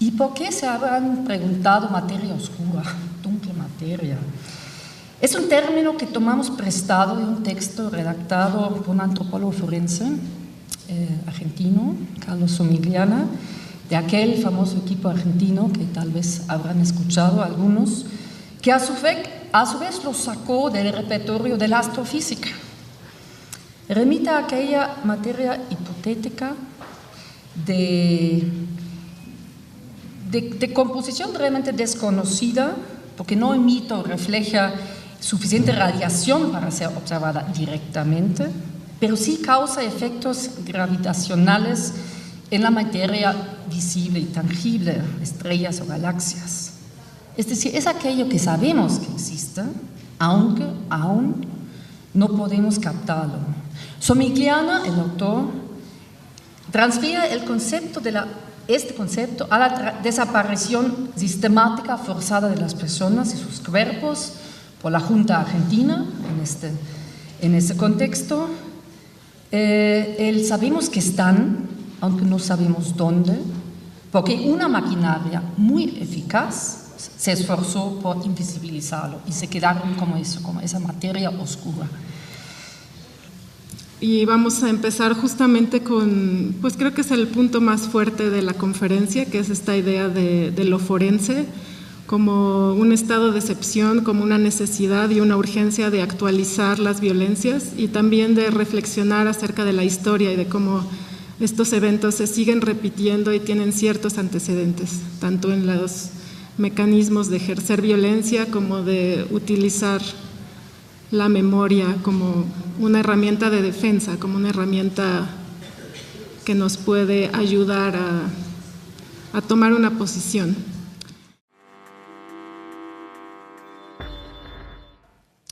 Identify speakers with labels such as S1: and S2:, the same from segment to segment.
S1: ¿Y por qué se habrán preguntado materia oscura, dunkle materia? Es un término que tomamos prestado de un texto redactado por un antropólogo forense argentino, Carlos Somigliana, de aquel famoso equipo argentino que tal vez habrán escuchado algunos, que a su vez lo sacó del repertorio de la astrofísica. Remite a aquella materia hipotética de composición realmente desconocida, porque no emite o refleja suficiente radiación para ser observada directamente, pero sí causa efectos gravitacionales en la materia visible y tangible, estrellas o galaxias. Es decir, es aquello que sabemos que existe, aunque aún no podemos captarlo. Somigliana, el autor, transfiere el concepto este concepto a la desaparición sistemática forzada de las personas y sus cuerpos por la Junta Argentina en este contexto. Sabemos que están, aunque no sabemos dónde, porque una maquinaria muy eficaz se esforzó por invisibilizarlo y se quedaron como esa materia oscura.
S2: Y vamos a empezar justamente con, pues creo que es el punto más fuerte de la conferencia, que es esta idea de lo forense como un estado de excepción, como una necesidad y una urgencia de actualizar las violencias y también de reflexionar acerca de la historia y de cómo estos eventos se siguen repitiendo y tienen ciertos antecedentes, tanto en los mecanismos de ejercer violencia como de utilizar la memoria como una herramienta de defensa, como una herramienta que nos puede ayudar a tomar una posición.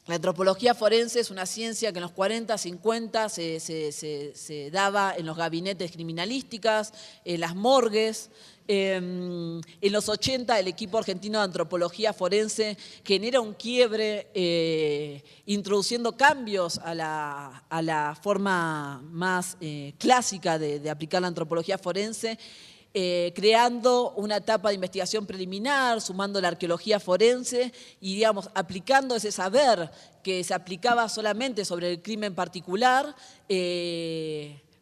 S3: La antropología forense es una ciencia que en los 40, 50 se daba en los gabinetes criminalísticas, en las morgues. En los 80 el equipo argentino de antropología forense genera un quiebre introduciendo cambios a la forma más clásica de aplicar la antropología forense, creando una etapa de investigación preliminar, sumando la arqueología forense y, digamos, aplicando ese saber que se aplicaba solamente sobre el crimen particular,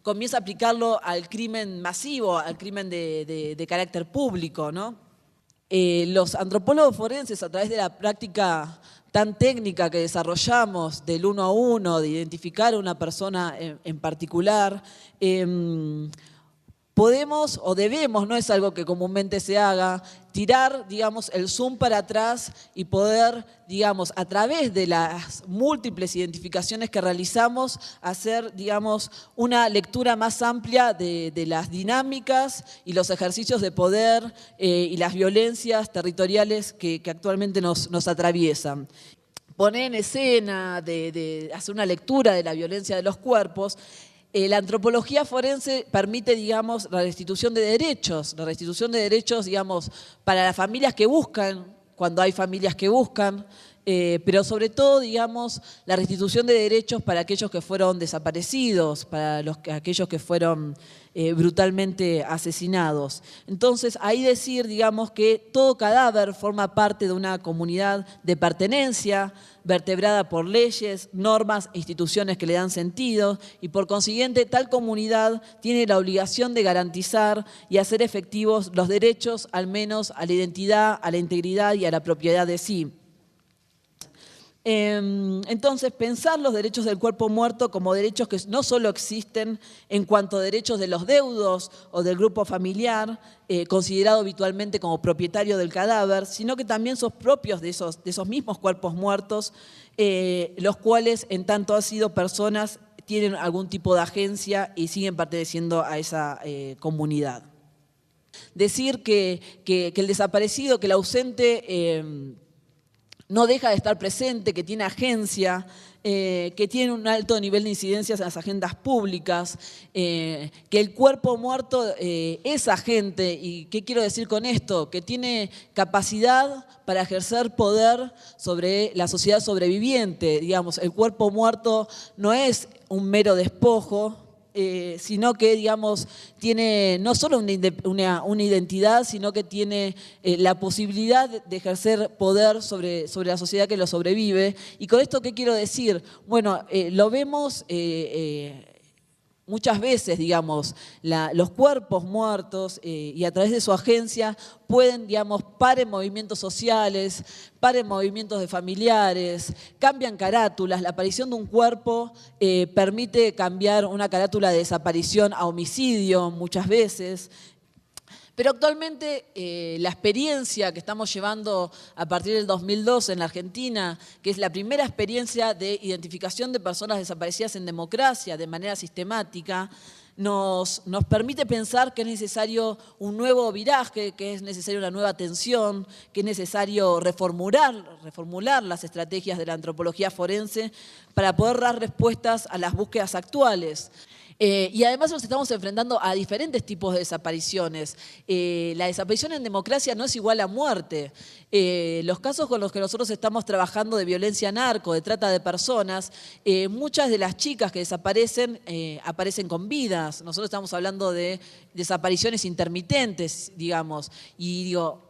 S3: comienza a aplicarlo al crimen masivo, al crimen de carácter público, ¿no? Los antropólogos forenses, a través de la práctica tan técnica que desarrollamos del 1 a 1, de identificar a una persona en particular, podemos o debemos, no es algo que comúnmente se haga, tirar, digamos, el zoom para atrás y poder, digamos, a través de las múltiples identificaciones que realizamos, hacer, digamos, una lectura más amplia de las dinámicas y los ejercicios de poder y las violencias territoriales que actualmente nos atraviesan. Poner en escena, de hacer una lectura de la violencia de los cuerpos. La antropología forense permite, digamos, la restitución de derechos, digamos, para las familias que buscan, cuando hay familias que buscan, pero sobre todo, digamos, la restitución de derechos para aquellos que fueron desaparecidos, para aquellos que fueron brutalmente asesinados. Entonces, ahí decir, digamos, que todo cadáver forma parte de una comunidad de pertenencia, vertebrada por leyes, normas e instituciones que le dan sentido y por consiguiente tal comunidad tiene la obligación de garantizar y hacer efectivos los derechos al menos a la identidad, a la integridad y a la propiedad de sí. Entonces, pensar los derechos del cuerpo muerto como derechos que no solo existen en cuanto a derechos de los deudos o del grupo familiar, considerado habitualmente como propietario del cadáver, sino que también son propios de esos mismos cuerpos muertos, los cuales, en tanto han sido personas, tienen algún tipo de agencia y siguen perteneciendo a esa comunidad. Decir que el desaparecido, que el ausente, no deja de estar presente, que tiene agencia, que tiene un alto nivel de incidencias en las agendas públicas, que el cuerpo muerto es agente. ¿Y qué quiero decir con esto? Que tiene capacidad para ejercer poder sobre la sociedad sobreviviente. Digamos, el cuerpo muerto no es un mero despojo, sino que, digamos, tiene no solo una identidad, sino que tiene la posibilidad de ejercer poder sobre la sociedad que lo sobrevive. ¿Y con esto qué quiero decir? Bueno, lo vemos muchas veces, digamos, los cuerpos muertos y a través de su agencia pueden, digamos, paren movimientos sociales, paren movimientos de familiares, cambian carátulas. La aparición de un cuerpo permite cambiar una carátula de desaparición a homicidio muchas veces. Pero actualmente la experiencia que estamos llevando a partir del 2002 en la Argentina, que es la primera experiencia de identificación de personas desaparecidas en democracia de manera sistemática, nos permite pensar que es necesario un nuevo viraje, que es necesaria una nueva atención, que es necesario reformular las estrategias de la antropología forense para poder dar respuestas a las búsquedas actuales. Y además nos estamos enfrentando a diferentes tipos de desapariciones. La desaparición en democracia no es igual a muerte. Los casos con los que nosotros estamos trabajando de violencia narco, de trata de personas, muchas de las chicas que desaparecen aparecen con vidas. Nosotros estamos hablando de desapariciones intermitentes, digamos. Y digo,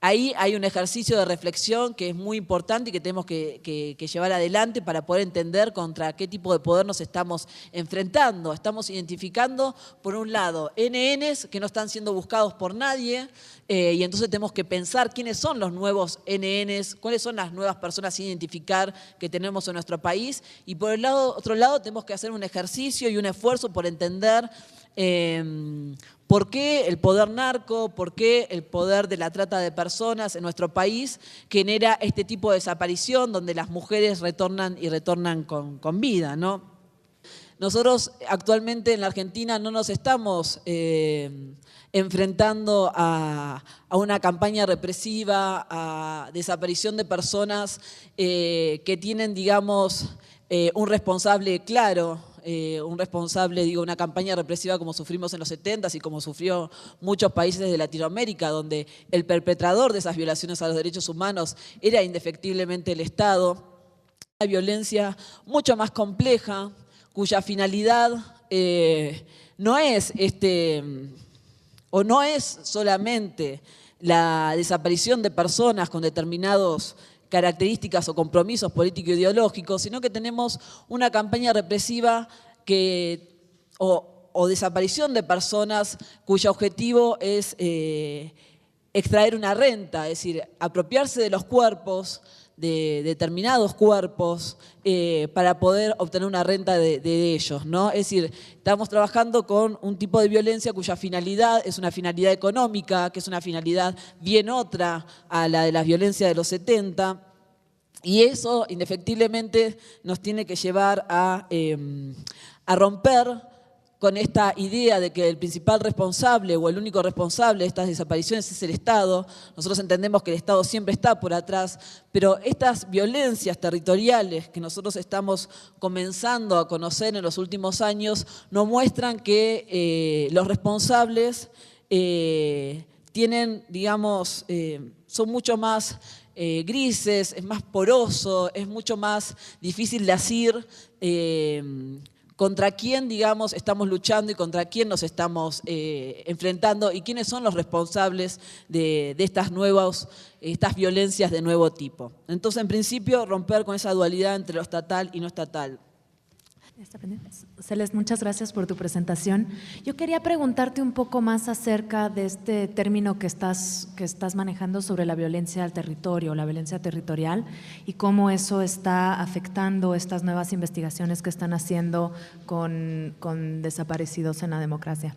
S3: ahí hay un ejercicio de reflexión que es muy importante y que tenemos que llevar adelante para poder entender contra qué tipo de poder nos estamos enfrentando. Estamos identificando, por un lado, NNs que no están siendo buscados por nadie, y entonces tenemos que pensar quiénes son los nuevos NNs, cuáles son las nuevas personas sin identificar que tenemos en nuestro país. Y por el otro lado, tenemos que hacer un ejercicio y un esfuerzo por entender ¿por qué el poder narco, por qué el poder de la trata de personas en nuestro país genera este tipo de desaparición donde las mujeres retornan y retornan con vida, ¿no? Nosotros actualmente en la Argentina no nos estamos enfrentando a una campaña represiva, a desaparición de personas que tienen, digamos, un responsable claro. Un responsable, digo, una campaña represiva como sufrimos en los 70s y como sufrió muchos países de Latinoamérica, donde el perpetrador de esas violaciones a los derechos humanos era indefectiblemente el Estado. Una violencia mucho más compleja, cuya finalidad no es no es solamente la desaparición de personas con determinados características o compromisos político-ideológicos, sino que tenemos una campaña represiva o desaparición de personas cuyo objetivo es extraer una renta, es decir, apropiarse de los cuerpos, de determinados cuerpos, para poder obtener una renta de ellos, ¿no? Es decir, estamos trabajando con un tipo de violencia cuya finalidad es una finalidad económica, que es una finalidad bien otra a la de la violencia de los 70, y eso indefectiblemente nos tiene que llevar a romper con esta idea de que el principal responsable o el único responsable de estas desapariciones es el Estado. Nosotros entendemos que el Estado siempre está por atrás, pero estas violencias territoriales que nosotros estamos comenzando a conocer en los últimos años nos muestran que los responsables tienen, digamos, son mucho más grises, es más poroso, es mucho más difícil de asir contra quién, digamos, estamos luchando y contra quién nos estamos enfrentando y quiénes son los responsables de estas violencias de nuevo tipo. Entonces, en principio, romper con esa dualidad entre lo estatal y no estatal.
S4: Celeste, muchas gracias por tu presentación. Yo quería preguntarte un poco más acerca de este término que estás manejando sobre la violencia al territorio, la violencia territorial, y cómo eso está afectando estas nuevas investigaciones que están haciendo con desaparecidos en la democracia.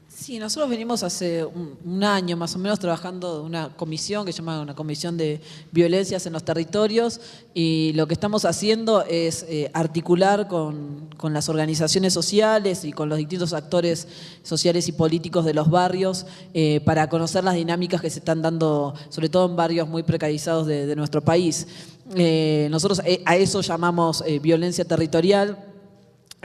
S3: Sí, nosotros venimos hace un año más o menos trabajando en una comisión que se llama una comisión de violencias en los territorios, y lo que estamos haciendo es articular con las organizaciones sociales y con los distintos actores sociales y políticos de los barrios para conocer las dinámicas que se están dando, sobre todo en barrios muy precarizados de nuestro país. Nosotros a eso llamamos violencia territorial.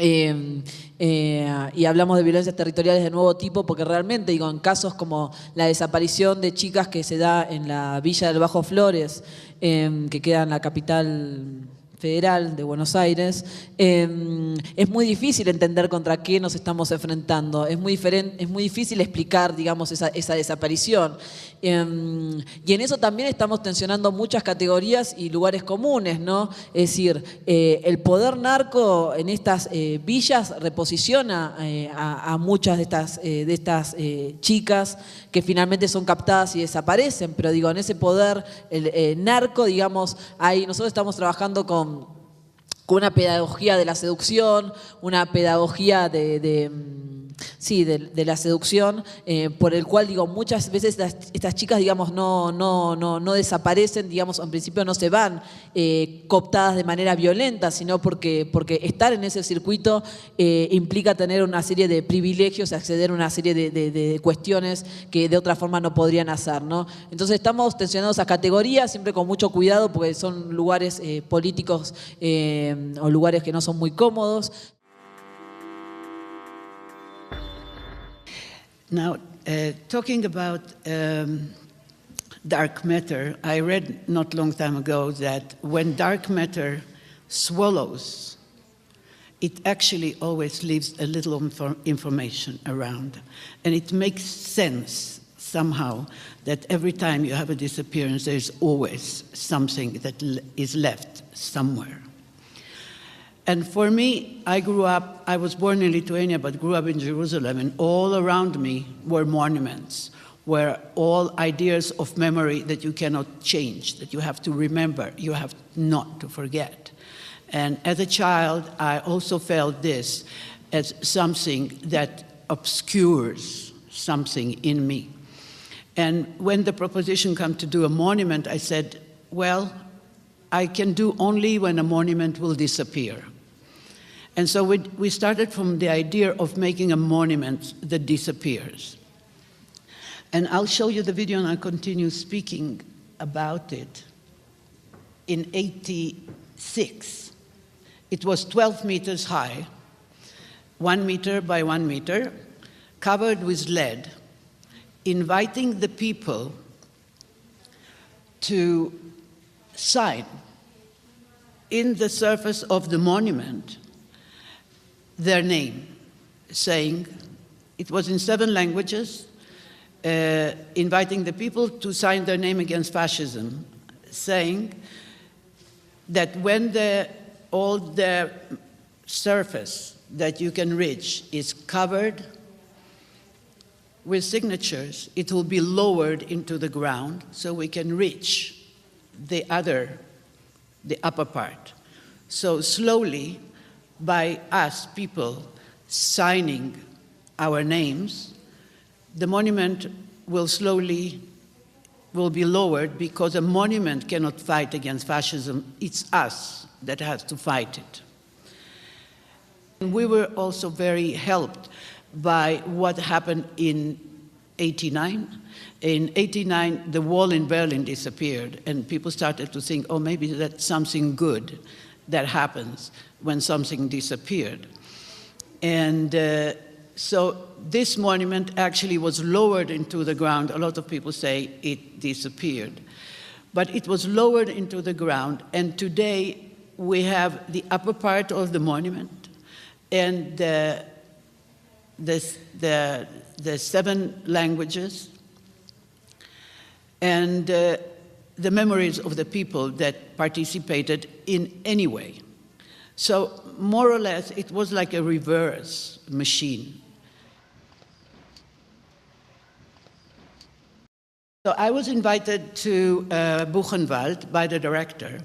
S3: Y hablamos de violencias territoriales de nuevo tipo porque realmente, digo, en casos como la desaparición de chicas que se da en la villa del Bajo Flores, que queda en la capital Federal de Buenos Aires, es muy difícil entender contra qué nos estamos enfrentando, es muy difícil explicar, digamos, esa desaparición. Y en eso también estamos tensionando muchas categorías y lugares comunes, ¿no? Es decir, el poder narco en estas villas reposiciona a muchas de estas chicas que finalmente son captadas y desaparecen, pero digo, en ese poder narco, digamos, nosotros estamos trabajando con una pedagogía de la seducción, una pedagogía de la seducción, por el cual, digo, muchas veces estas chicas, digamos, no desaparecen, digamos, en principio no se van cooptadas de manera violenta, sino porque estar en ese circuito implica tener una serie de privilegios, acceder a una serie de cuestiones que de otra forma no podrían hacer, ¿no? Entonces estamos tensionando esas categorías, siempre con mucho cuidado, porque son lugares políticos o lugares que no son muy cómodos.
S5: Now, talking about dark matter, I read not long time ago that when dark matter swallows, it actually always leaves a little information around. And it makes sense somehow that every time you have a disappearance, there's always something that is left somewhere. And for me, I was born in Lithuania, but grew up in Jerusalem, and all around me were monuments, were all ideas of memory that you cannot change, that you have to remember, you have not to forget. And as a child, I also felt this as something that obscures something in me. And when the proposition came to do a monument, I said, well, I can do only when a monument will disappear. And so we started from the idea of making a monument that disappears. And I'll show you the video and I'll continue speaking about it. In '86, it was 12 meters high, 1 meter by 1 meter, covered with lead, inviting the people to sign in the surface of the monument their name, saying, it was in 7 languages, inviting the people to sign their name against fascism, saying that when all the surface that you can reach is covered with signatures, it will be lowered into the ground so we can reach the upper part. So slowly, by us people signing our names, the monument will be lowered, because a monument cannot fight against fascism. It's us that has to fight it. And we were also very helped by what happened in '89. In '89, the wall in Berlin disappeared, and people started to think, oh, maybe that's something good that happens when something disappeared. And so this monument actually was lowered into the ground. A lot of people say it disappeared. But it was lowered into the ground, and today we have the upper part of the monument and the 7 languages and the memories of the people that participated in any way. So more or less, it was like a reverse machine. So I was invited to Buchenwald by the director,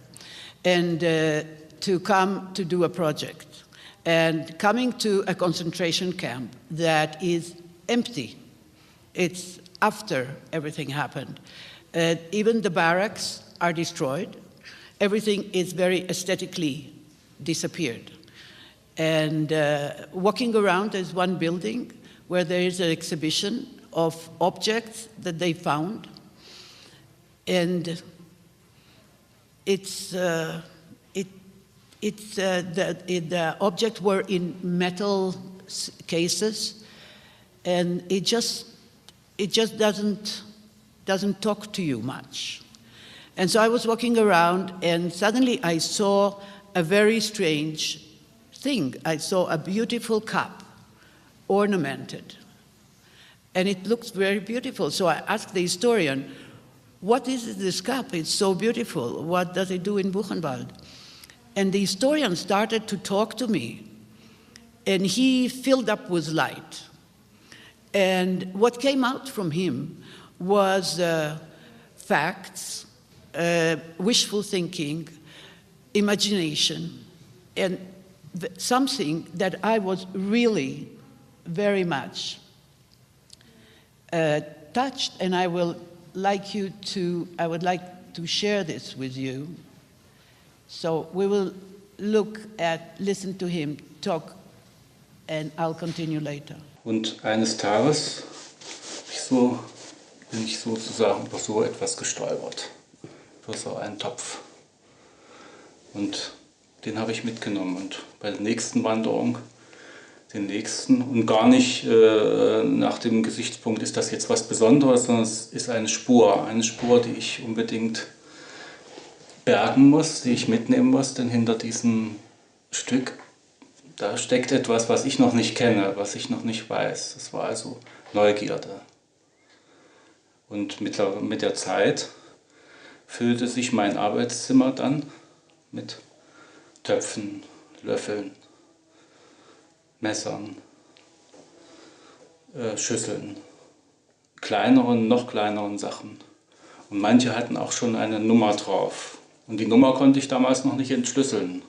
S5: and to come to do a project. And coming to a concentration camp that is empty. It's after everything happened. Even the barracks are destroyed. Everything is very aesthetically disappeared. And walking around, there's one building where there is an exhibition of objects that they found. And the objects were in metal cases, and it just doesn't talk to you much. And so I was walking around, and suddenly I saw a very strange thing. I saw a beautiful cup, ornamented, and it looks very beautiful. So I asked the historian, what is this cup? It's so beautiful. What does it do in Buchenwald? And the historian started to talk to me, and he filled up with light. And what came out from him was facts, wishful thinking, imagination, and something that I was really very much touched, and I would like to share this with you. So we will listen to him talk, and I'll continue later.
S6: Und eines Tages bin ich sozusagen über so etwas gestolpert, über so einen Topf. Und den habe ich mitgenommen. Und bei der nächsten Wanderung, den nächsten, und gar nicht nach dem Gesichtspunkt, ist das jetzt was Besonderes, sondern es ist eine Spur, die ich unbedingt bergen muss, die ich mitnehmen muss, denn hinter diesem Stück, da steckt etwas, was ich noch nicht kenne, was ich noch nicht weiß. Das war also Neugierde. Und mit der Zeit füllte sich mein Arbeitszimmer dann mit Töpfen, Löffeln, Messern, Schüsseln, noch kleineren Sachen. Und manche hatten auch schon eine Nummer drauf. Und die Nummer konnte ich damals noch nicht entschlüsseln.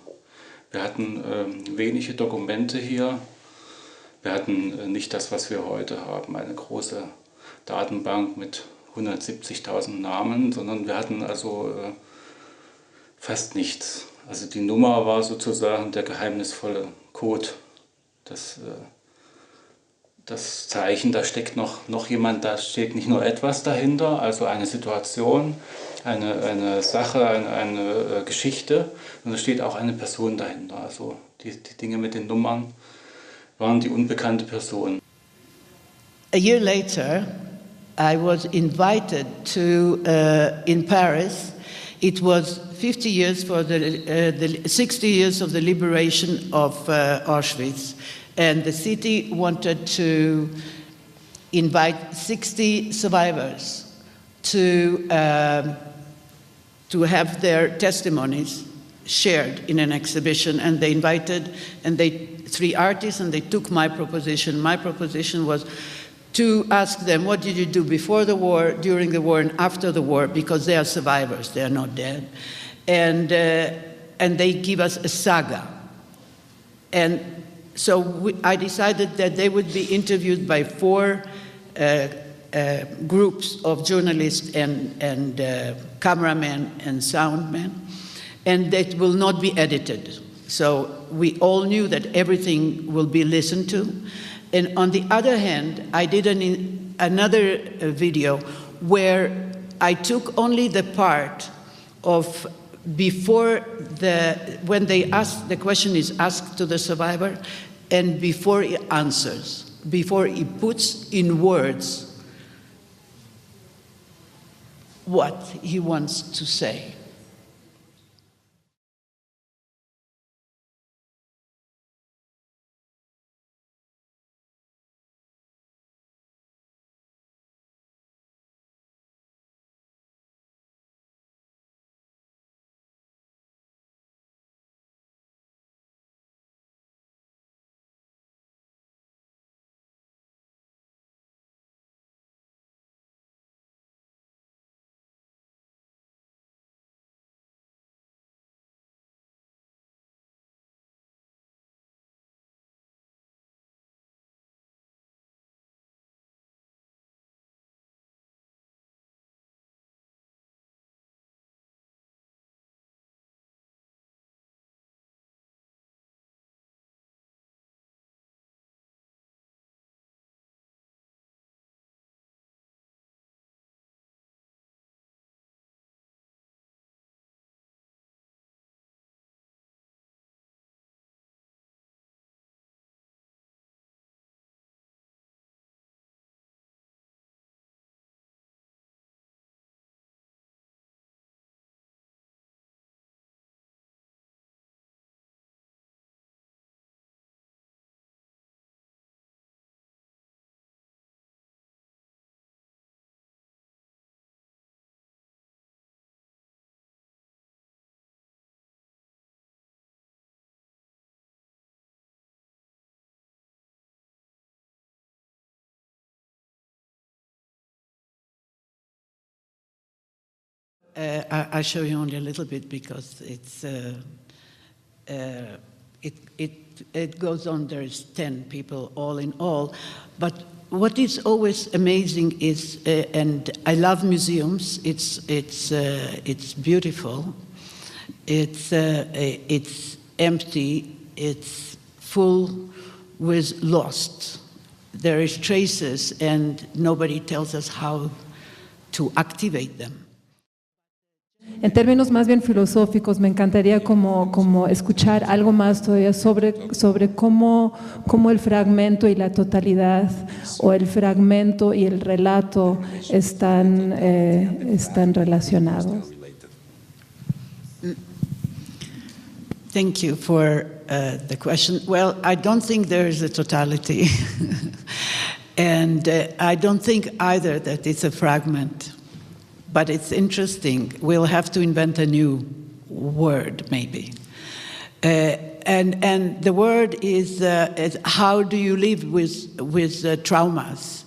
S6: Wir hatten wenige Dokumente hier. Wir hatten nicht das, was wir heute haben, eine große Datenbank mit 170.000 Namen, sondern wir hatten also fast nichts. Also die Nummer war sozusagen der geheimnisvolle Code, das Zeichen, da steckt noch jemand, da steht nicht nur etwas dahinter, also eine Situation, eine Sache, eine Geschichte, sondern da steht auch eine Person dahinter. Also die Dinge mit den Nummern waren die unbekannte Person.
S5: A year later, I was invited to, in Paris, it was 50 years for the 60 years of the liberation of Auschwitz, and the city wanted to invite 60 survivors to have their testimonies shared in an exhibition, and they invited 3 artists, and they took my proposition. My proposition was to ask them, what did you do before the war, during the war, and after the war, because they are survivors, they are not dead. And they give us a saga. And so I decided that they would be interviewed by 4 groups of journalists and cameramen and soundmen, and that will not be edited. So we all knew that everything will be listened to. And on the other hand, I did another video where I took only the part of when the question is asked to the survivor, and before he answers, before he puts in words what he wants to say. I show you only a little bit because it goes on. There's 10 people all in all, but what is always amazing is, and I love museums. It's beautiful. It's empty. It's full with lost. There is traces, and nobody tells us how to activate them.
S7: En términos más bien filosóficos, me encantaría como escuchar algo más todavía sobre cómo el fragmento y la totalidad, o el fragmento y el relato están relacionados.
S5: Thank you for the question. Well, I don't think there is a totality. And I don't think either that it's a fragment. But it's interesting. We'll have to invent a new word, maybe. And the word is how do you live with traumas,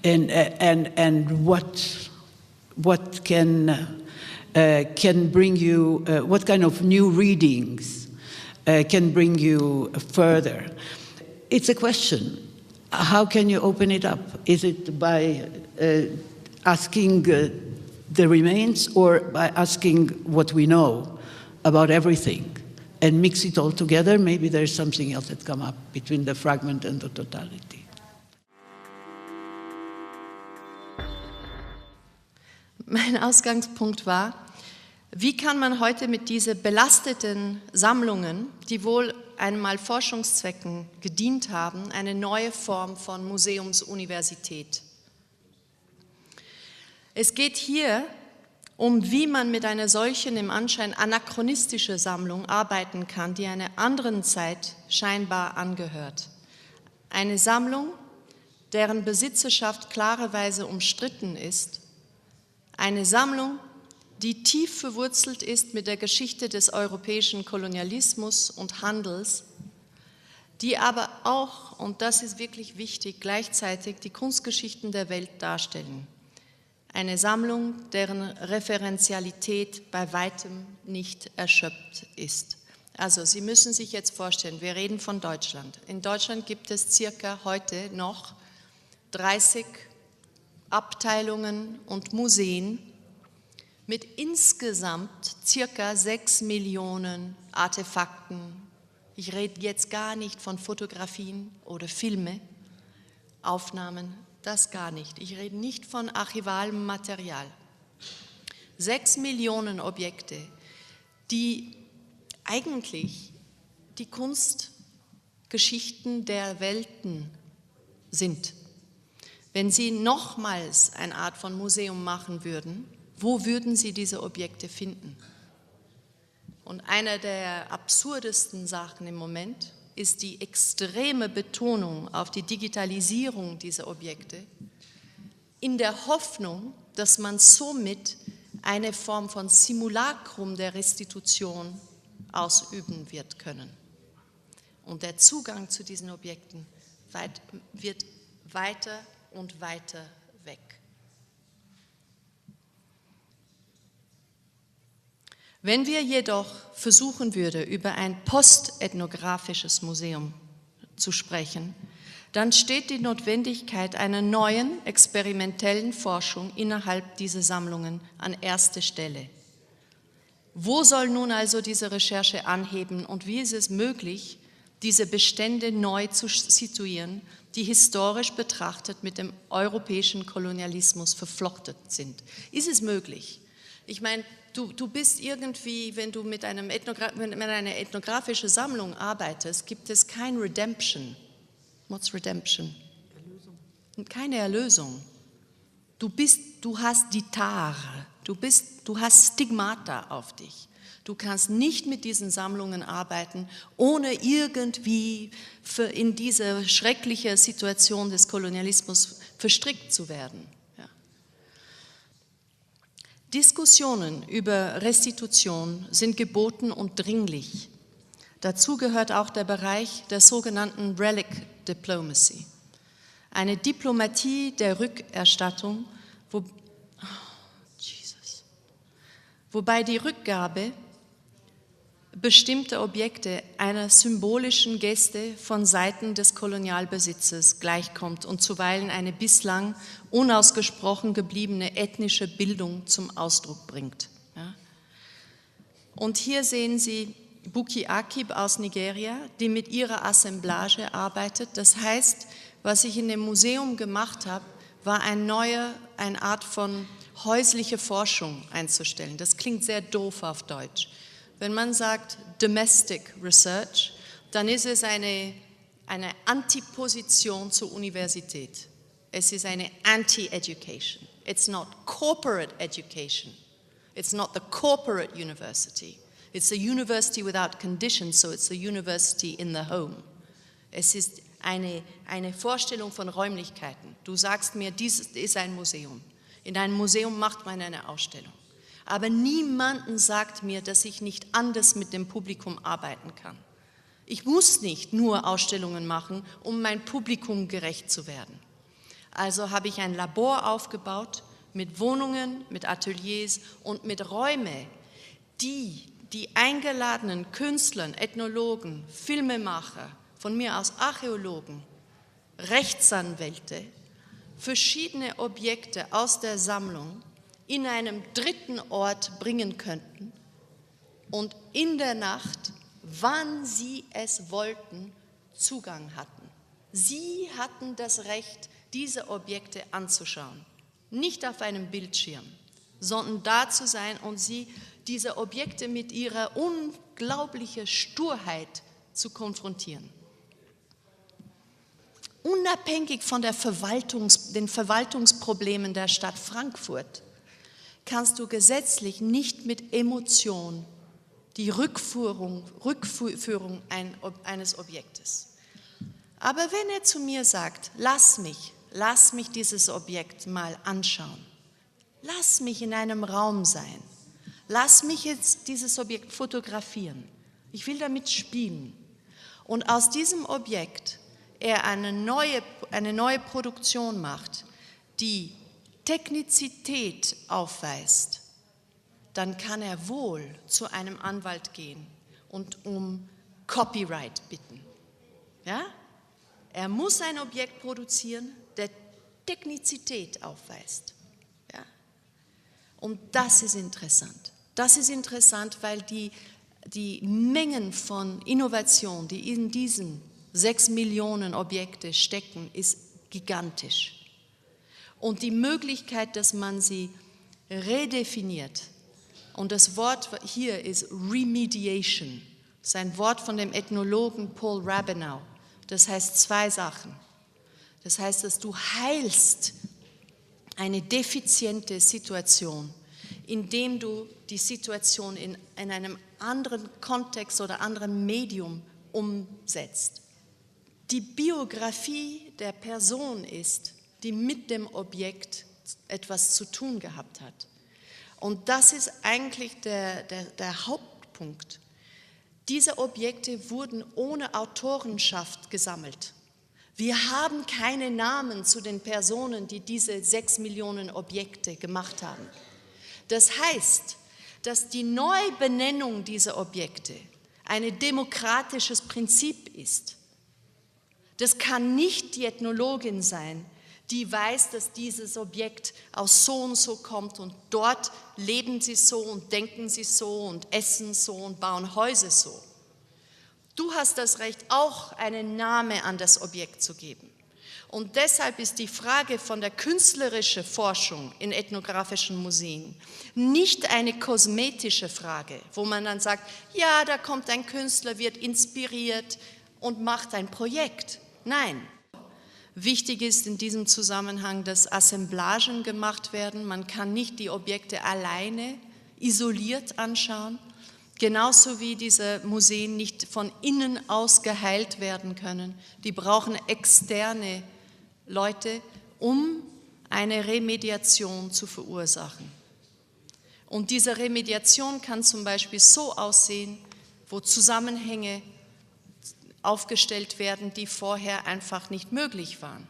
S5: and what can bring you, what kind of new readings can bring you further. It's a question. How can you open it up? Is it by asking the remains, or by asking what we know about everything and mix it all together? Maybe there's something else that come up between the fragment and the totality.
S8: Mein Ausgangspunkt war, wie kann man heute mit diesen belasteten Sammlungen, die wohl einmal Forschungszwecken gedient haben, eine neue Form von Museumsuniversität. Es geht hier um, wie man mit einer solchen im Anschein anachronistischen Sammlung arbeiten kann, die einer anderen Zeit scheinbar angehört. Eine Sammlung, deren Besitzerschaft klarerweise umstritten ist. Eine Sammlung, die tief verwurzelt ist mit der Geschichte des europäischen Kolonialismus und Handels, die aber auch, und das ist wirklich wichtig, gleichzeitig die Kunstgeschichten der Welt darstellen. Eine Sammlung, deren Referenzialität bei weitem nicht erschöpft ist. Also Sie müssen sich jetzt vorstellen, wir reden von Deutschland. In Deutschland gibt es circa heute noch 30 Abteilungen und Museen mit insgesamt circa 6 Millionen Artefakten. Ich rede jetzt gar nicht von Fotografien oder Filme, Aufnahmen, das gar nicht. Ich rede nicht von archivalem Material. 6 Millionen Objekte, die eigentlich die Kunstgeschichten der Welten sind. Wenn Sie nochmals eine Art von Museum machen würden, wo würden Sie diese Objekte finden? Und eine der absurdesten Sachen im Moment ist die extreme Betonung auf die Digitalisierung dieser Objekte, in der Hoffnung, dass man somit eine Form von Simulacrum der Restitution ausüben wird können. Und der Zugang zu diesen Objekten wird weiter und weiter weg. Wenn wir jedoch versuchen würden, über ein postethnographisches Museum zu sprechen, dann steht die Notwendigkeit einer neuen experimentellen Forschung innerhalb dieser Sammlungen an erster Stelle. Wo soll nun also diese Recherche anheben und wie ist es möglich, diese Bestände neu zu situieren, die historisch betrachtet mit dem europäischen Kolonialismus verflochten sind? Ist es möglich? Ich meine, du bist irgendwie, wenn du mit einer ethnografischen Sammlung arbeitest, gibt es kein Redemption. What's Redemption? Erlösung. Keine Erlösung. Du hast die Tare, du hast Stigmata auf dich. Du kannst nicht mit diesen Sammlungen arbeiten, ohne irgendwie in diese schreckliche Situation des Kolonialismus verstrickt zu werden. Ja. Diskussionen über Restitution sind geboten und dringlich. Dazu gehört auch der Bereich der sogenannten Relic Diplomacy, eine Diplomatie der Rückerstattung, wobei die Rückgabe bestimmter Objekte einer symbolischen Geste von Seiten des Kolonialbesitzes gleichkommt und zuweilen eine bislang unausgesprochen gebliebene ethnische Bildung zum Ausdruck bringt. Ja. Und hier sehen Sie Bukky Akib aus Nigeria, die mit ihrer Assemblage arbeitet. Das heißt, was ich in dem Museum gemacht habe, war eine Art von häusliche Forschung einzustellen. Das klingt sehr doof auf Deutsch. Wenn man sagt Domestic Research, dann ist es eine Antiposition zur Universität. Es ist eine Anti-Education. It's not corporate education. It's not the corporate university. It's a university without conditions, so it's a university in the home. Es ist eine Vorstellung von Räumlichkeiten. Du sagst mir, dies ist ein Museum. In einem Museum macht man eine Ausstellung. Aber niemanden sagt mir, dass ich nicht anders mit dem Publikum arbeiten kann. Ich muss nicht nur Ausstellungen machen, um mein Publikum gerecht zu werden. Also habe ich ein Labor aufgebaut mit Wohnungen, mit Ateliers und mit Räumen, die eingeladenen Künstlern, Ethnologen, Filmemacher, von mir aus Archäologen, Rechtsanwälte, verschiedene Objekte aus der Sammlung in einem dritten Ort bringen könnten und in der Nacht, wann sie es wollten, Zugang hatten. Sie hatten das Recht, diese Objekte anzuschauen, nicht auf einem Bildschirm, sondern da zu sein und diese Objekte mit ihrer unglaublichen Sturheit zu konfrontieren. Unabhängig von den Verwaltungsproblemen der Stadt Frankfurt kannst du gesetzlich nicht mit Emotion die Rückführung eines Objektes. Aber wenn er zu mir sagt, lass mich dieses Objekt mal anschauen, lass mich in einem Raum sein, lass mich jetzt dieses Objekt fotografieren, ich will damit spielen und aus diesem Objekt er eine neue Produktion macht, die Technizität aufweist, dann kann er wohl zu einem Anwalt gehen und um Copyright bitten. Ja? Er muss ein Objekt produzieren, der Technizität aufweist. Ja? Und das ist interessant. Das ist interessant, weil die Mengen von Innovation, die in diesen 6 Millionen Objekte stecken, ist gigantisch. Und die Möglichkeit, dass man sie redefiniert, und das Wort hier ist Remediation, das ist ein Wort von dem Ethnologen Paul Rabenow, das heißt 2 Sachen. Das heißt, dass du heilst eine defiziente Situation, indem du die Situation in einem anderen Kontext oder anderen Medium umsetzt. Die Biografie der Person ist, die mit dem Objekt etwas zu tun gehabt hat. Und das ist eigentlich der Hauptpunkt. Diese Objekte wurden ohne Autorenschaft gesammelt. Wir haben keine Namen zu den Personen, die diese 6 Millionen Objekte gemacht haben. Das heißt, dass die Neubenennung dieser Objekte ein demokratisches Prinzip ist. Das kann nicht die Ethnologin sein, die weiß, dass dieses Objekt aus so und so kommt und dort leben sie so und denken sie so und essen so und bauen Häuser so. Du hast das Recht, auch einen Namen an das Objekt zu geben. Und deshalb ist die Frage von der künstlerischen Forschung in ethnografischen Museen nicht eine kosmetische Frage, wo man dann sagt, ja, da kommt ein Künstler, wird inspiriert und macht ein Projekt. Nein. Wichtig ist in diesem Zusammenhang, dass Assemblagen gemacht werden. Man kann nicht die Objekte alleine isoliert anschauen, genauso wie diese Museen nicht von innen aus geheilt werden können. Die brauchen externe Leute, um eine Remediation zu verursachen. Und diese Remediation kann zum Beispiel so aussehen, wo Zusammenhänge aufgestellt werden, die vorher einfach nicht möglich waren.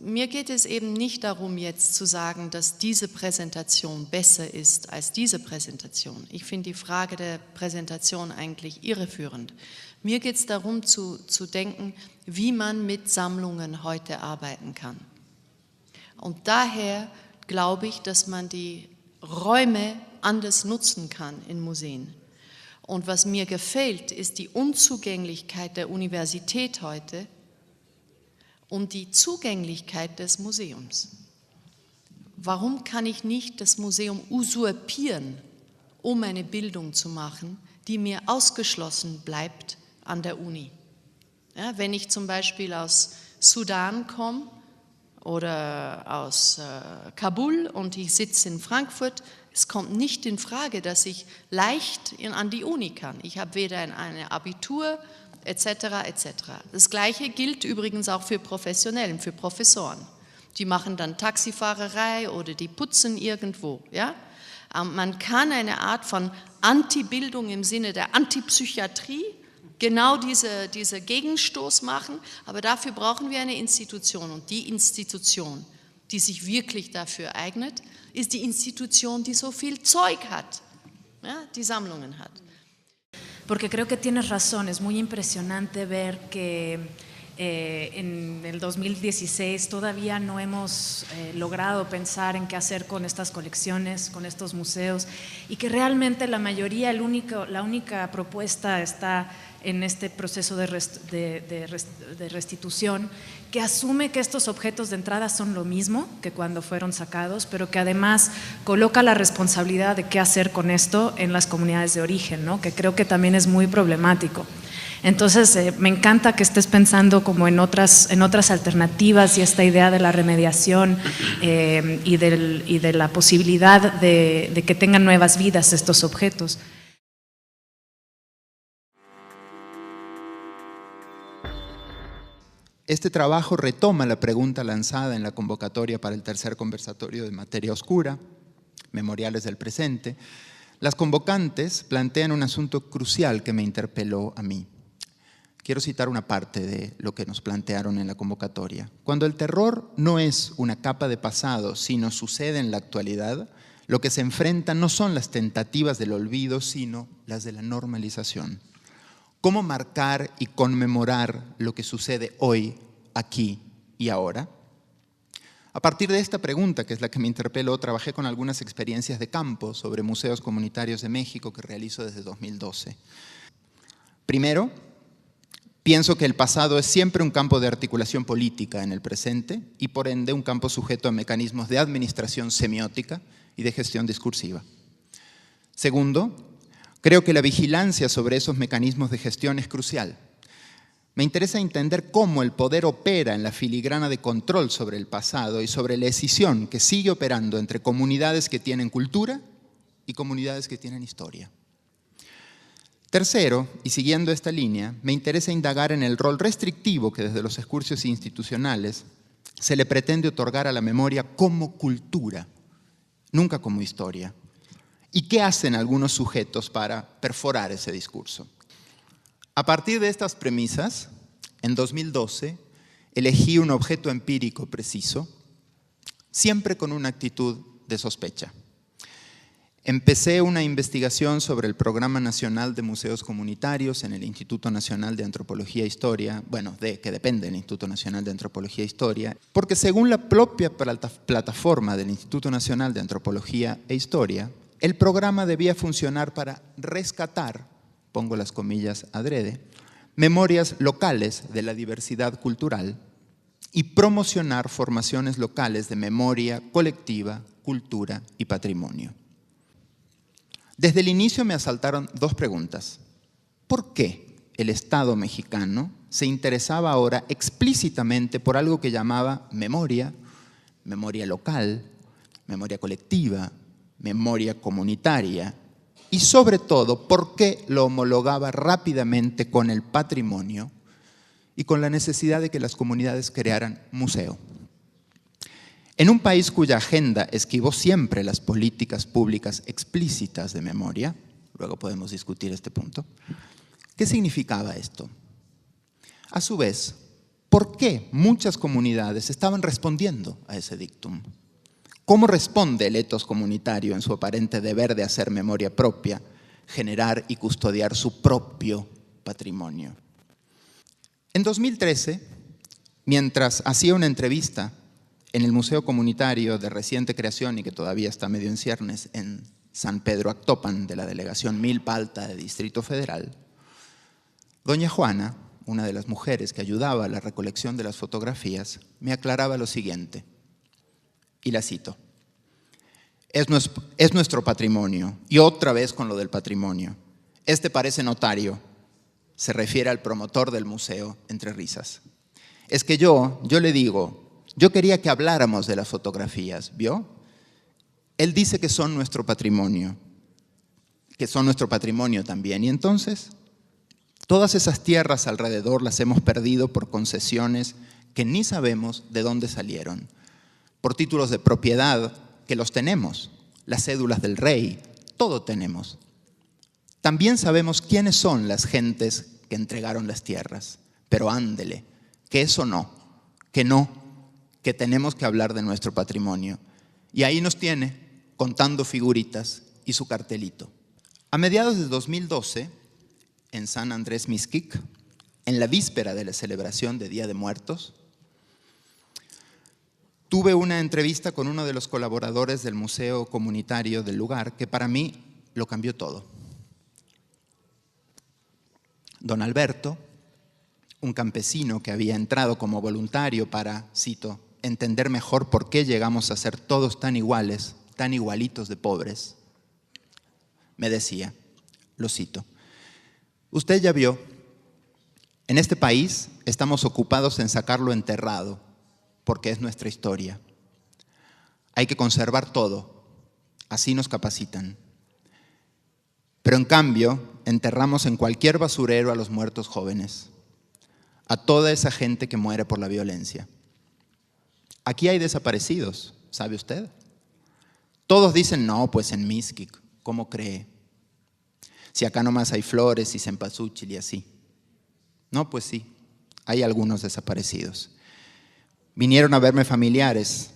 S8: Mir geht es eben nicht darum, jetzt zu sagen, dass diese Präsentation besser ist als diese Präsentation. Ich finde die Frage der Präsentation eigentlich irreführend. Mir geht es darum, zu denken, wie man mit Sammlungen heute arbeiten kann. Und daher glaube ich, dass man die Räume anders nutzen kann in Museen. Und was mir gefällt, ist die Unzugänglichkeit der Universität heute und die Zugänglichkeit des Museums. Warum kann ich nicht das Museum usurpieren, um eine Bildung zu machen, die mir ausgeschlossen bleibt an der Uni? Ja, wenn ich zum Beispiel aus Sudan komme oder aus Kabul und ich sitze in Frankfurt, es kommt nicht in Frage, dass ich leicht an die Uni kann. Ich habe weder ein Abitur, etc. etc. Das Gleiche gilt übrigens auch für Professionellen, für Professoren. Die machen dann Taxifahrerei oder die putzen irgendwo. Ja? Man kann eine Art von Antibildung im Sinne der Antipsychiatrie, genau diese Gegenstoß machen, aber dafür brauchen wir eine Institution. Und die Institution, die sich wirklich dafür eignet, ist die Institution, die so viel Zeug hat, ja, die Sammlungen hat.
S4: Porque creo que tienes razón, es muy impresionante ver que en el 2016 todavía no hemos logrado pensar en qué hacer con estas colecciones, con estos museos, y que realmente la mayoría, la única propuesta está en este proceso de restitución, que asume que estos objetos de entrada son lo mismo que cuando fueron sacados, pero que además coloca la responsabilidad de qué hacer con esto en las comunidades de origen, ¿no? Que creo que también es muy problemático. Entonces, me encanta que estés pensando como en otras alternativas y esta idea de la remediación y de la posibilidad de que tengan nuevas vidas estos objetos.
S9: Este trabajo retoma la pregunta lanzada en la convocatoria para el tercer conversatorio de materia oscura, Memoriales del Presente. Las convocantes plantean un asunto crucial que me interpeló a mí. Quiero citar una parte de lo que nos plantearon en la convocatoria. Cuando el terror no es una capa de pasado, sino sucede en la actualidad, lo que se enfrenta no son las tentativas del olvido, sino las de la normalización. ¿Cómo marcar y conmemorar lo que sucede hoy, aquí y ahora? A partir de esta pregunta, que es la que me interpeló, trabajé con algunas experiencias de campo sobre museos comunitarios de México que realizo desde 2012. Primero, pienso que el pasado es siempre un campo de articulación política en el presente y por ende un campo sujeto a mecanismos de administración semiótica y de gestión discursiva. Segundo, creo que la vigilancia sobre esos mecanismos de gestión es crucial. Me interesa entender cómo el poder opera en la filigrana de control sobre el pasado y sobre la escisión que sigue operando entre comunidades que tienen cultura y comunidades que tienen historia. Tercero, y siguiendo esta línea, me interesa indagar en el rol restrictivo que desde los discursos institucionales se le pretende otorgar a la memoria como cultura, nunca como historia. ¿Y qué hacen algunos sujetos para perforar ese discurso? A partir de estas premisas, en 2012, elegí un objeto empírico preciso, siempre con una actitud de sospecha. Empecé una investigación sobre el Programa Nacional de Museos Comunitarios en el Instituto Nacional de Antropología e Historia, que depende del Instituto Nacional de Antropología e Historia, porque según la propia plataforma del Instituto Nacional de Antropología e Historia, el programa debía funcionar para rescatar, pongo las comillas adrede, memorias locales de la diversidad cultural y promocionar formaciones locales de memoria colectiva, cultura y patrimonio. Desde el inicio me asaltaron dos preguntas. ¿Por qué el Estado mexicano se interesaba ahora explícitamente por algo que llamaba memoria, memoria local, memoria colectiva, memoria comunitaria? Y sobre todo, ¿por qué lo homologaba rápidamente con el patrimonio y con la necesidad de que las comunidades crearan museo? En un país cuya agenda esquivó siempre las políticas públicas explícitas de memoria, luego podemos discutir este punto, ¿qué significaba esto? A su vez, ¿por qué muchas comunidades estaban respondiendo a ese dictum? ¿Cómo responde el etos comunitario en su aparente deber de hacer memoria propia, generar y custodiar su propio patrimonio? En 2013, mientras hacía una entrevista en el Museo Comunitario de reciente creación y que todavía está medio en ciernes en San Pedro Actopan de la delegación Milpa Alta de Distrito Federal, doña Juana, una de las mujeres que ayudaba a la recolección de las fotografías, me aclaraba lo siguiente, y la cito: es nuestro patrimonio, y otra vez con lo del patrimonio. Este parece notario, se refiere al promotor del museo, entre risas. Es que yo le digo, yo quería que habláramos de las fotografías, ¿vio? Él dice que son nuestro patrimonio también, y entonces todas esas tierras alrededor las hemos perdido por concesiones que ni sabemos de dónde salieron, por títulos de propiedad que los tenemos, las cédulas del rey, todo tenemos. También sabemos quiénes son las gentes que entregaron las tierras, pero ándele, que eso no, que tenemos que hablar de nuestro patrimonio. Y ahí nos tiene contando figuritas y su cartelito. A mediados de 2012, en San Andrés Mixquic, en la víspera de la celebración de Día de Muertos, tuve una entrevista con uno de los colaboradores del museo comunitario del lugar que para mí lo cambió todo. Don Alberto, un campesino que había entrado como voluntario para, cito, entender mejor por qué llegamos a ser todos tan iguales, tan igualitos de pobres, me decía, lo cito: usted ya vio, en este país estamos ocupados en sacarlo enterrado, porque es nuestra historia. Hay que conservar todo, así nos capacitan. Pero en cambio, enterramos en cualquier basurero a los muertos jóvenes, a toda esa gente que muere por la violencia. Aquí hay desaparecidos, ¿sabe usted? Todos dicen, no, pues en Mixquic, ¿cómo cree? Si acá nomás hay flores y cempasúchil y así. No, pues sí, hay algunos desaparecidos. Vinieron a verme familiares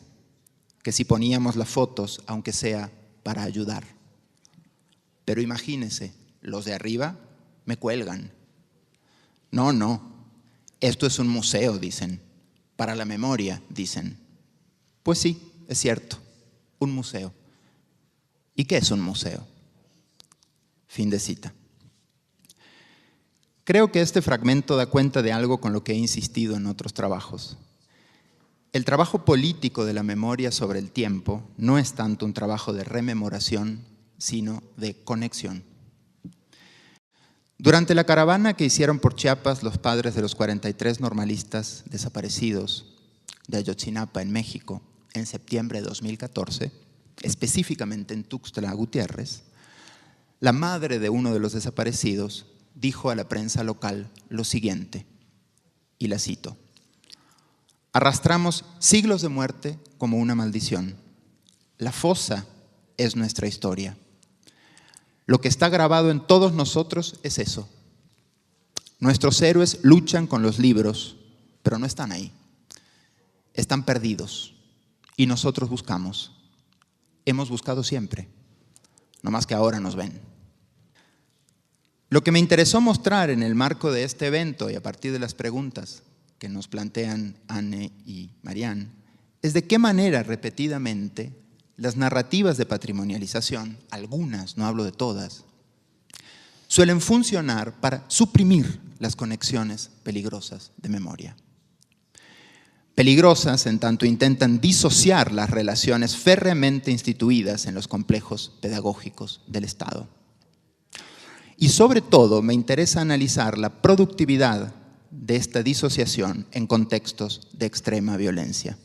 S9: que si poníamos las fotos, aunque sea para ayudar. Pero imagínense, los de arriba me cuelgan. No, esto es un museo, dicen. Para la memoria, dicen. Pues sí, es cierto, un museo. ¿Y qué es un museo? Fin de cita. Creo que este fragmento da cuenta de algo con lo que he insistido en otros trabajos. El trabajo político de la memoria sobre el tiempo no es tanto un trabajo de rememoración, sino de conexión. Durante la caravana que hicieron por Chiapas los padres de los 43 normalistas desaparecidos de Ayotzinapa en México en septiembre de 2014, específicamente en Tuxtla Gutiérrez, la madre de uno de los desaparecidos dijo a la prensa local lo siguiente, y la cito: arrastramos siglos de muerte como una maldición. La fosa es nuestra historia. Lo que está grabado en todos nosotros es eso. Nuestros héroes luchan con los libros, pero no están ahí. Están perdidos y nosotros buscamos. Hemos buscado siempre, no más que ahora nos ven. Lo que me interesó mostrar en el marco de este evento y a partir de las preguntas que nos plantean Anne y Marianne es de qué manera repetidamente las narrativas de patrimonialización, algunas, no hablo de todas, suelen funcionar para suprimir las conexiones peligrosas de memoria. Peligrosas en tanto intentan disociar las relaciones férreamente instituidas en los complejos pedagógicos del Estado. Y sobre todo me interesa analizar la productividad de esta disociación en contextos de extrema violencia.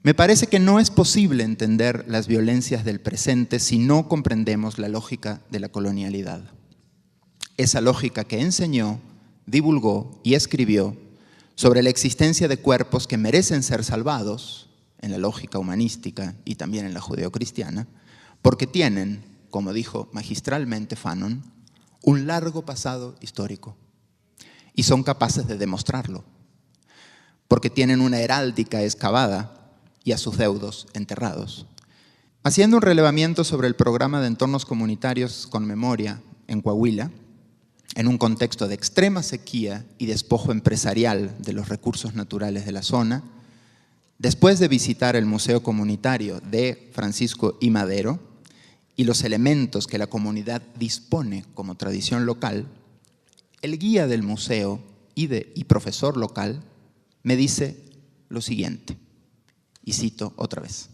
S9: Me parece que no es posible entender las violencias del presente si no comprendemos la lógica de la colonialidad. Esa lógica que enseñó, divulgó y escribió sobre la existencia de cuerpos que merecen ser salvados, en la lógica humanística y también en la judeocristiana, porque tienen, como dijo magistralmente Fanon, un largo pasado histórico. y son capaces de demostrarlo, porque tienen una heráldica excavada y a sus deudos enterrados. Haciendo un relevamiento sobre el programa de entornos comunitarios con memoria en Coahuila, en un contexto de extrema sequía y despojo empresarial de los recursos naturales de la zona, después de visitar el Museo Comunitario de Francisco I. Madero y los elementos que la comunidad dispone como tradición local, el guía del museo y profesor local me dice lo siguiente, y cito otra vez.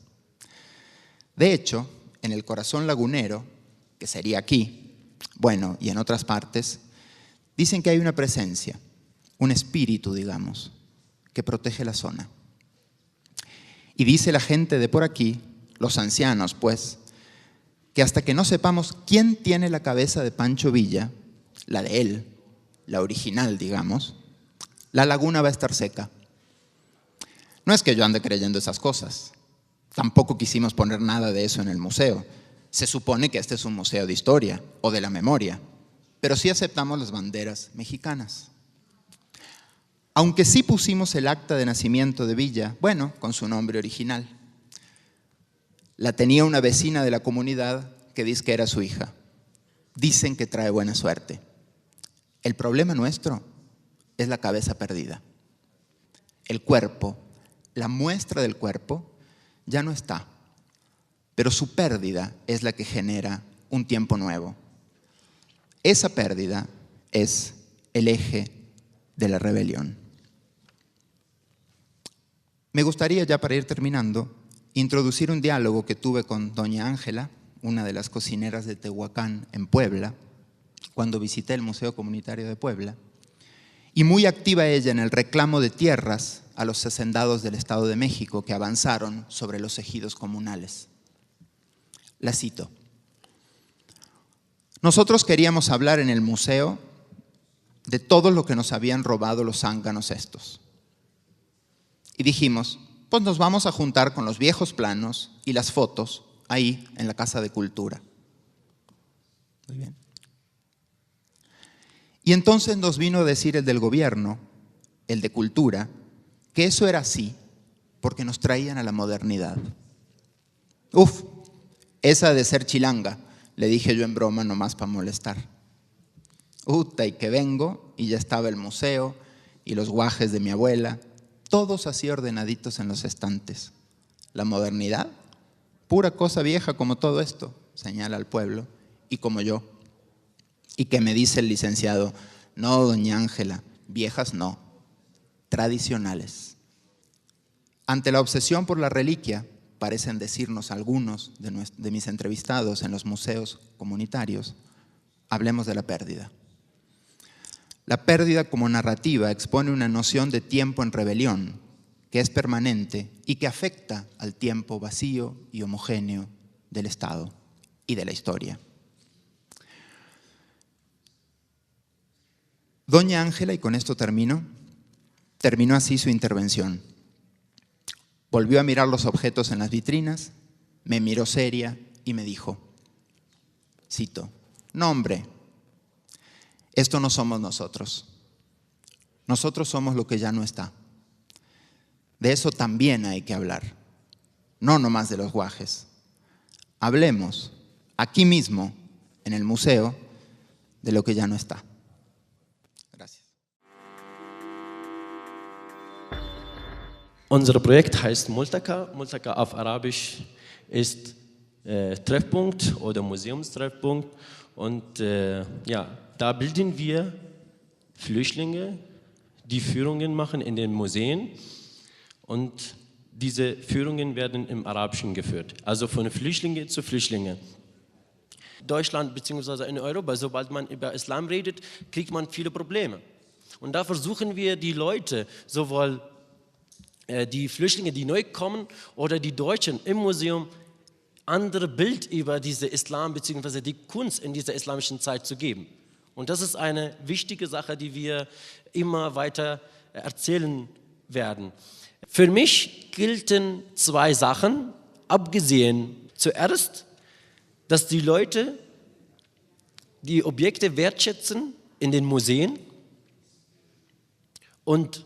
S9: De hecho, en el corazón lagunero, que sería aquí, bueno, y en otras partes, dicen que hay una presencia, un espíritu, digamos, que protege la zona. Y dice la gente de por aquí, los ancianos, pues, que hasta que no sepamos quién tiene la cabeza de Pancho Villa, la de él, la original, digamos, la laguna va a estar seca. No es que yo ande creyendo esas cosas. Tampoco quisimos poner nada de eso en el museo. Se supone que este es un museo de historia o de la memoria, pero sí aceptamos las banderas mexicanas. Aunque sí pusimos el acta de nacimiento de Villa, bueno, con su nombre original. La tenía una vecina de la comunidad que dice que era su hija. Dicen que trae buena suerte. El problema nuestro es la cabeza perdida. El cuerpo, la muestra del cuerpo, ya no está, pero su pérdida es la que genera un tiempo nuevo. Esa pérdida es el eje de la rebelión. Me gustaría, ya para ir terminando, introducir un diálogo que tuve con doña Ángela, una de las cocineras de Tehuacán en Puebla, cuando visité el Museo Comunitario de Puebla, y muy activa ella en el reclamo de tierras a los hacendados del Estado de México que avanzaron sobre los ejidos comunales. La cito. Nosotros queríamos hablar en el museo de todo lo que nos habían robado los zánganos estos. Y dijimos, pues nos vamos a juntar con los viejos planos y las fotos ahí en la Casa de Cultura. Muy bien. Y entonces nos vino a decir el del gobierno, el de Cultura, que eso era así porque nos traían a la modernidad. Uf, esa de ser chilanga, le dije yo en broma nomás para molestar. Uta, y que vengo y ya estaba el museo y los guajes de mi abuela, todos así ordenaditos en los estantes. La modernidad, pura cosa vieja como todo esto, señala al pueblo, y como yo. Y que me dice el licenciado, no, doña Ángela, viejas no, tradicionales. Ante la obsesión por la reliquia, parecen decirnos algunos de mis entrevistados en los museos comunitarios, hablemos de la pérdida. La pérdida como narrativa expone una noción de tiempo en rebelión, que es permanente y que afecta al tiempo vacío y homogéneo del Estado y de la historia. Doña Ángela, y con esto terminó así su intervención. Volvió a mirar los objetos en las vitrinas, me miró seria y me dijo, cito, no hombre, esto no somos nosotros. Nosotros somos lo que ya no está. De eso también hay que hablar, no nomás de los guajes. Hablemos aquí mismo, en el museo, de lo que ya no está. Gracias.
S10: Unser Projekt heißt Multaka. Multaka auf Arabisch ist Treffpunkt oder Museumstreffpunkt. Und ja, da bilden wir Flüchtlinge, die Führungen machen in den Museen. Und diese Führungen werden im Arabischen geführt. Also von Flüchtlinge zu Flüchtlinge. Deutschland bzw. in Europa, sobald man über Islam redet, kriegt man viele Probleme. Und da versuchen wir die Leute, sowohl die Flüchtlinge, die neu kommen, oder die Deutschen im Museum, andere Bild über diese Islam bzw. die Kunst in dieser islamischen Zeit zu geben. Und das ist eine wichtige Sache, die wir immer weiter erzählen werden. Für mich gelten zwei Sachen, abgesehen zuerst, dass die Leute die Objekte wertschätzen in den Museen und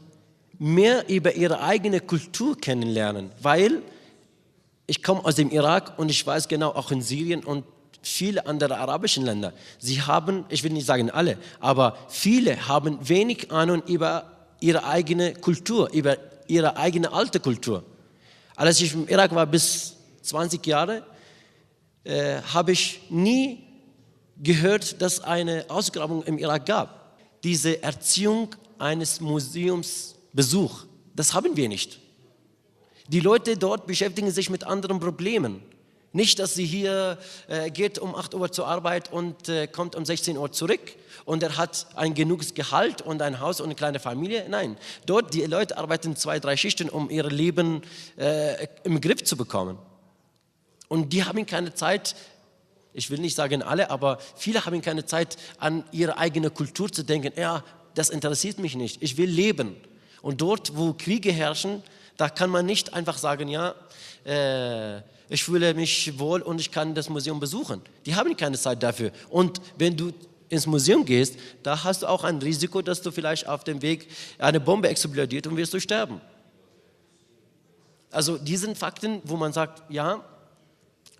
S10: mehr über ihre eigene Kultur kennenlernen, weil ich komme aus dem Irak und ich weiß genau, auch in Syrien und viele andere arabischen Länder, sie haben, ich will nicht sagen alle, aber viele haben wenig Ahnung über ihre eigene Kultur, über ihre eigene alte Kultur. Als ich im Irak war bis 20 Jahre, habe ich nie gehört, dass es eine Ausgrabung im Irak gab. Diese Erziehung eines Museumsbesuchs, das haben wir nicht. Die Leute dort beschäftigen sich mit anderen Problemen. Nicht, dass sie hier geht um 8 Uhr zur Arbeit und kommt um 16 Uhr zurück und er hat ein genuges Gehalt und ein Haus und eine kleine Familie. Nein, dort die Leute arbeiten 2, 3 Schichten, um ihr Leben im Griff zu bekommen. Und die haben keine Zeit, ich will nicht sagen alle, aber viele haben keine Zeit, an ihre eigene Kultur zu denken. Ja, das interessiert mich nicht, ich will leben. Und dort, wo Kriege herrschen, da kann man nicht einfach sagen, ja, ich fühle mich wohl und ich kann das Museum besuchen. Die haben keine Zeit dafür. Und wenn du ins Museum gehst, da hast du auch ein Risiko, dass du vielleicht auf dem Weg eine Bombe explodiert und wirst du sterben. Also die sind Fakten, wo man sagt, ja,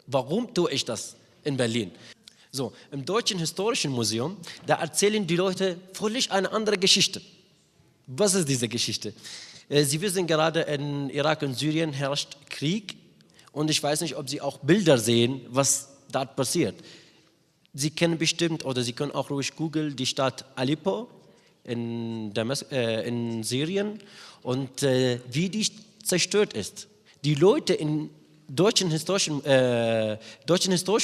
S10: warum tue ich das in Berlin? So, im Deutschen Historischen Museum, da erzählen die Leute völlig eine andere Geschichte. Was ist diese Geschichte? Sie wissen gerade, in Irak und Syrien herrscht Krieg und ich weiß nicht, ob Sie auch Bilder sehen, was dort passiert. Sie kennen bestimmt oder Sie können auch ruhig googeln die Stadt Aleppo in Syrien und wie die zerstört ist. Die Leute im Deutschen Historischen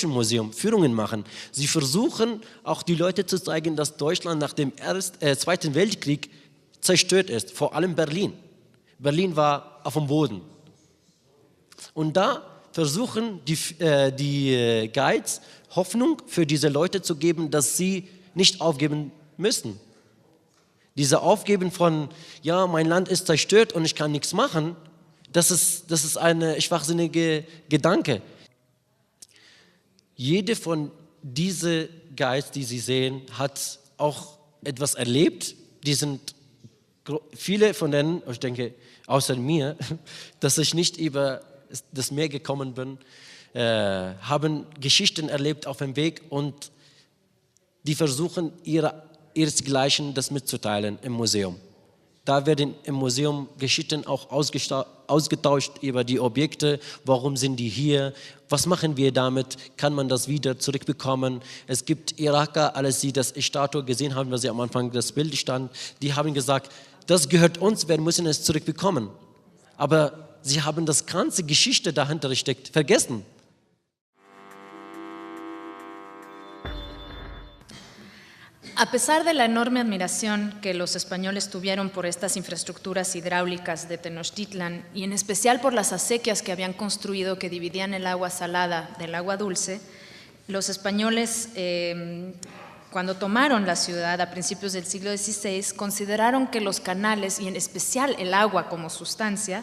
S10: Museum Führungen machen. Sie versuchen auch die Leute zu zeigen, dass Deutschland nach dem Zweiten Weltkrieg zerstört ist, vor allem Berlin. Berlin war auf dem Boden. Und da versuchen die Guides Hoffnung für diese Leute zu geben, dass sie nicht aufgeben müssen. Diese Aufgeben von, ja, mein Land ist zerstört und ich kann nichts machen, das ist ein schwachsinniger Gedanke. Jede von diesen Guides, die Sie sehen, hat auch etwas erlebt. Die sind viele von denen, ich denke, außer mir, dass ich nicht über das Meer gekommen bin, haben Geschichten erlebt auf dem Weg und die versuchen, ihresgleichen das mitzuteilen im Museum. Da werden im Museum Geschichten auch ausgetauscht über die Objekte, warum sind die hier, was machen wir damit, kann man das wieder zurückbekommen. Es gibt Iraker, als sie das Statue gesehen haben, was sie am Anfang das Bild stand, die haben gesagt, das gehört uns, wir müssen es zurückbekommen. Aber sie haben das ganze Geschichte dahinter steckt vergessen.
S4: A pesar de la enorme admiración que los españoles tuvieron por estas infraestructuras hidráulicas de Tenochtitlan y en especial por las acequias que habían construido que dividían el agua salada del agua dulce, los españoles, cuando tomaron la ciudad a principios del siglo XVI, consideraron que los canales y en especial el agua como sustancia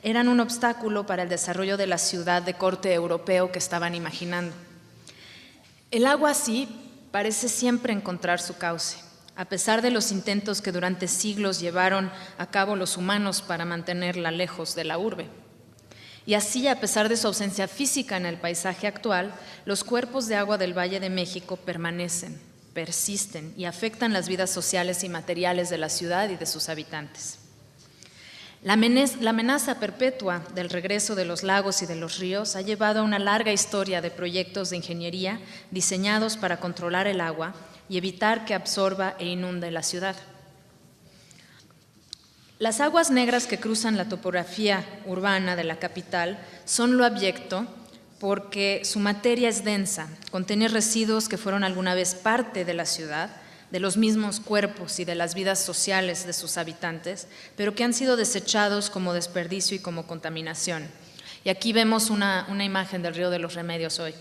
S4: eran un obstáculo para el desarrollo de la ciudad de corte europeo que estaban imaginando. El agua sí parece siempre encontrar su cauce, a pesar de los intentos que durante siglos llevaron a cabo los humanos para mantenerla lejos de la urbe. Y así, a pesar de su ausencia física en el paisaje actual, los cuerpos de agua del Valle de México permanecen, persisten y afectan las vidas sociales y materiales de la ciudad y de sus habitantes. La amenaza perpetua del regreso de los lagos y de los ríos ha llevado a una larga historia de proyectos de ingeniería diseñados para controlar el agua y evitar que absorba e inunde la ciudad. Las aguas negras que cruzan la topografía urbana de la capital son lo abyecto porque su materia es densa, contiene residuos que fueron alguna vez parte de la ciudad, de los mismos cuerpos y de las vidas sociales de sus habitantes, pero que han sido desechados como desperdicio y como contaminación. Y aquí vemos una imagen del Río de los Remedios hoy.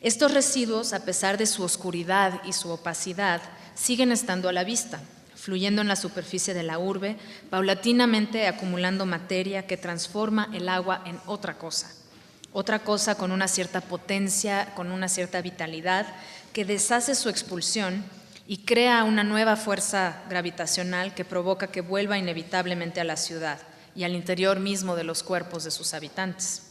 S4: Estos residuos, a pesar de su oscuridad y su opacidad, siguen estando a la vista, fluyendo en la superficie de la urbe, paulatinamente acumulando materia que transforma el agua en otra cosa con una cierta potencia, con una cierta vitalidad, que deshace su expulsión
S11: y crea una nueva fuerza gravitacional que provoca que vuelva inevitablemente a la ciudad y al interior mismo de los cuerpos de sus habitantes.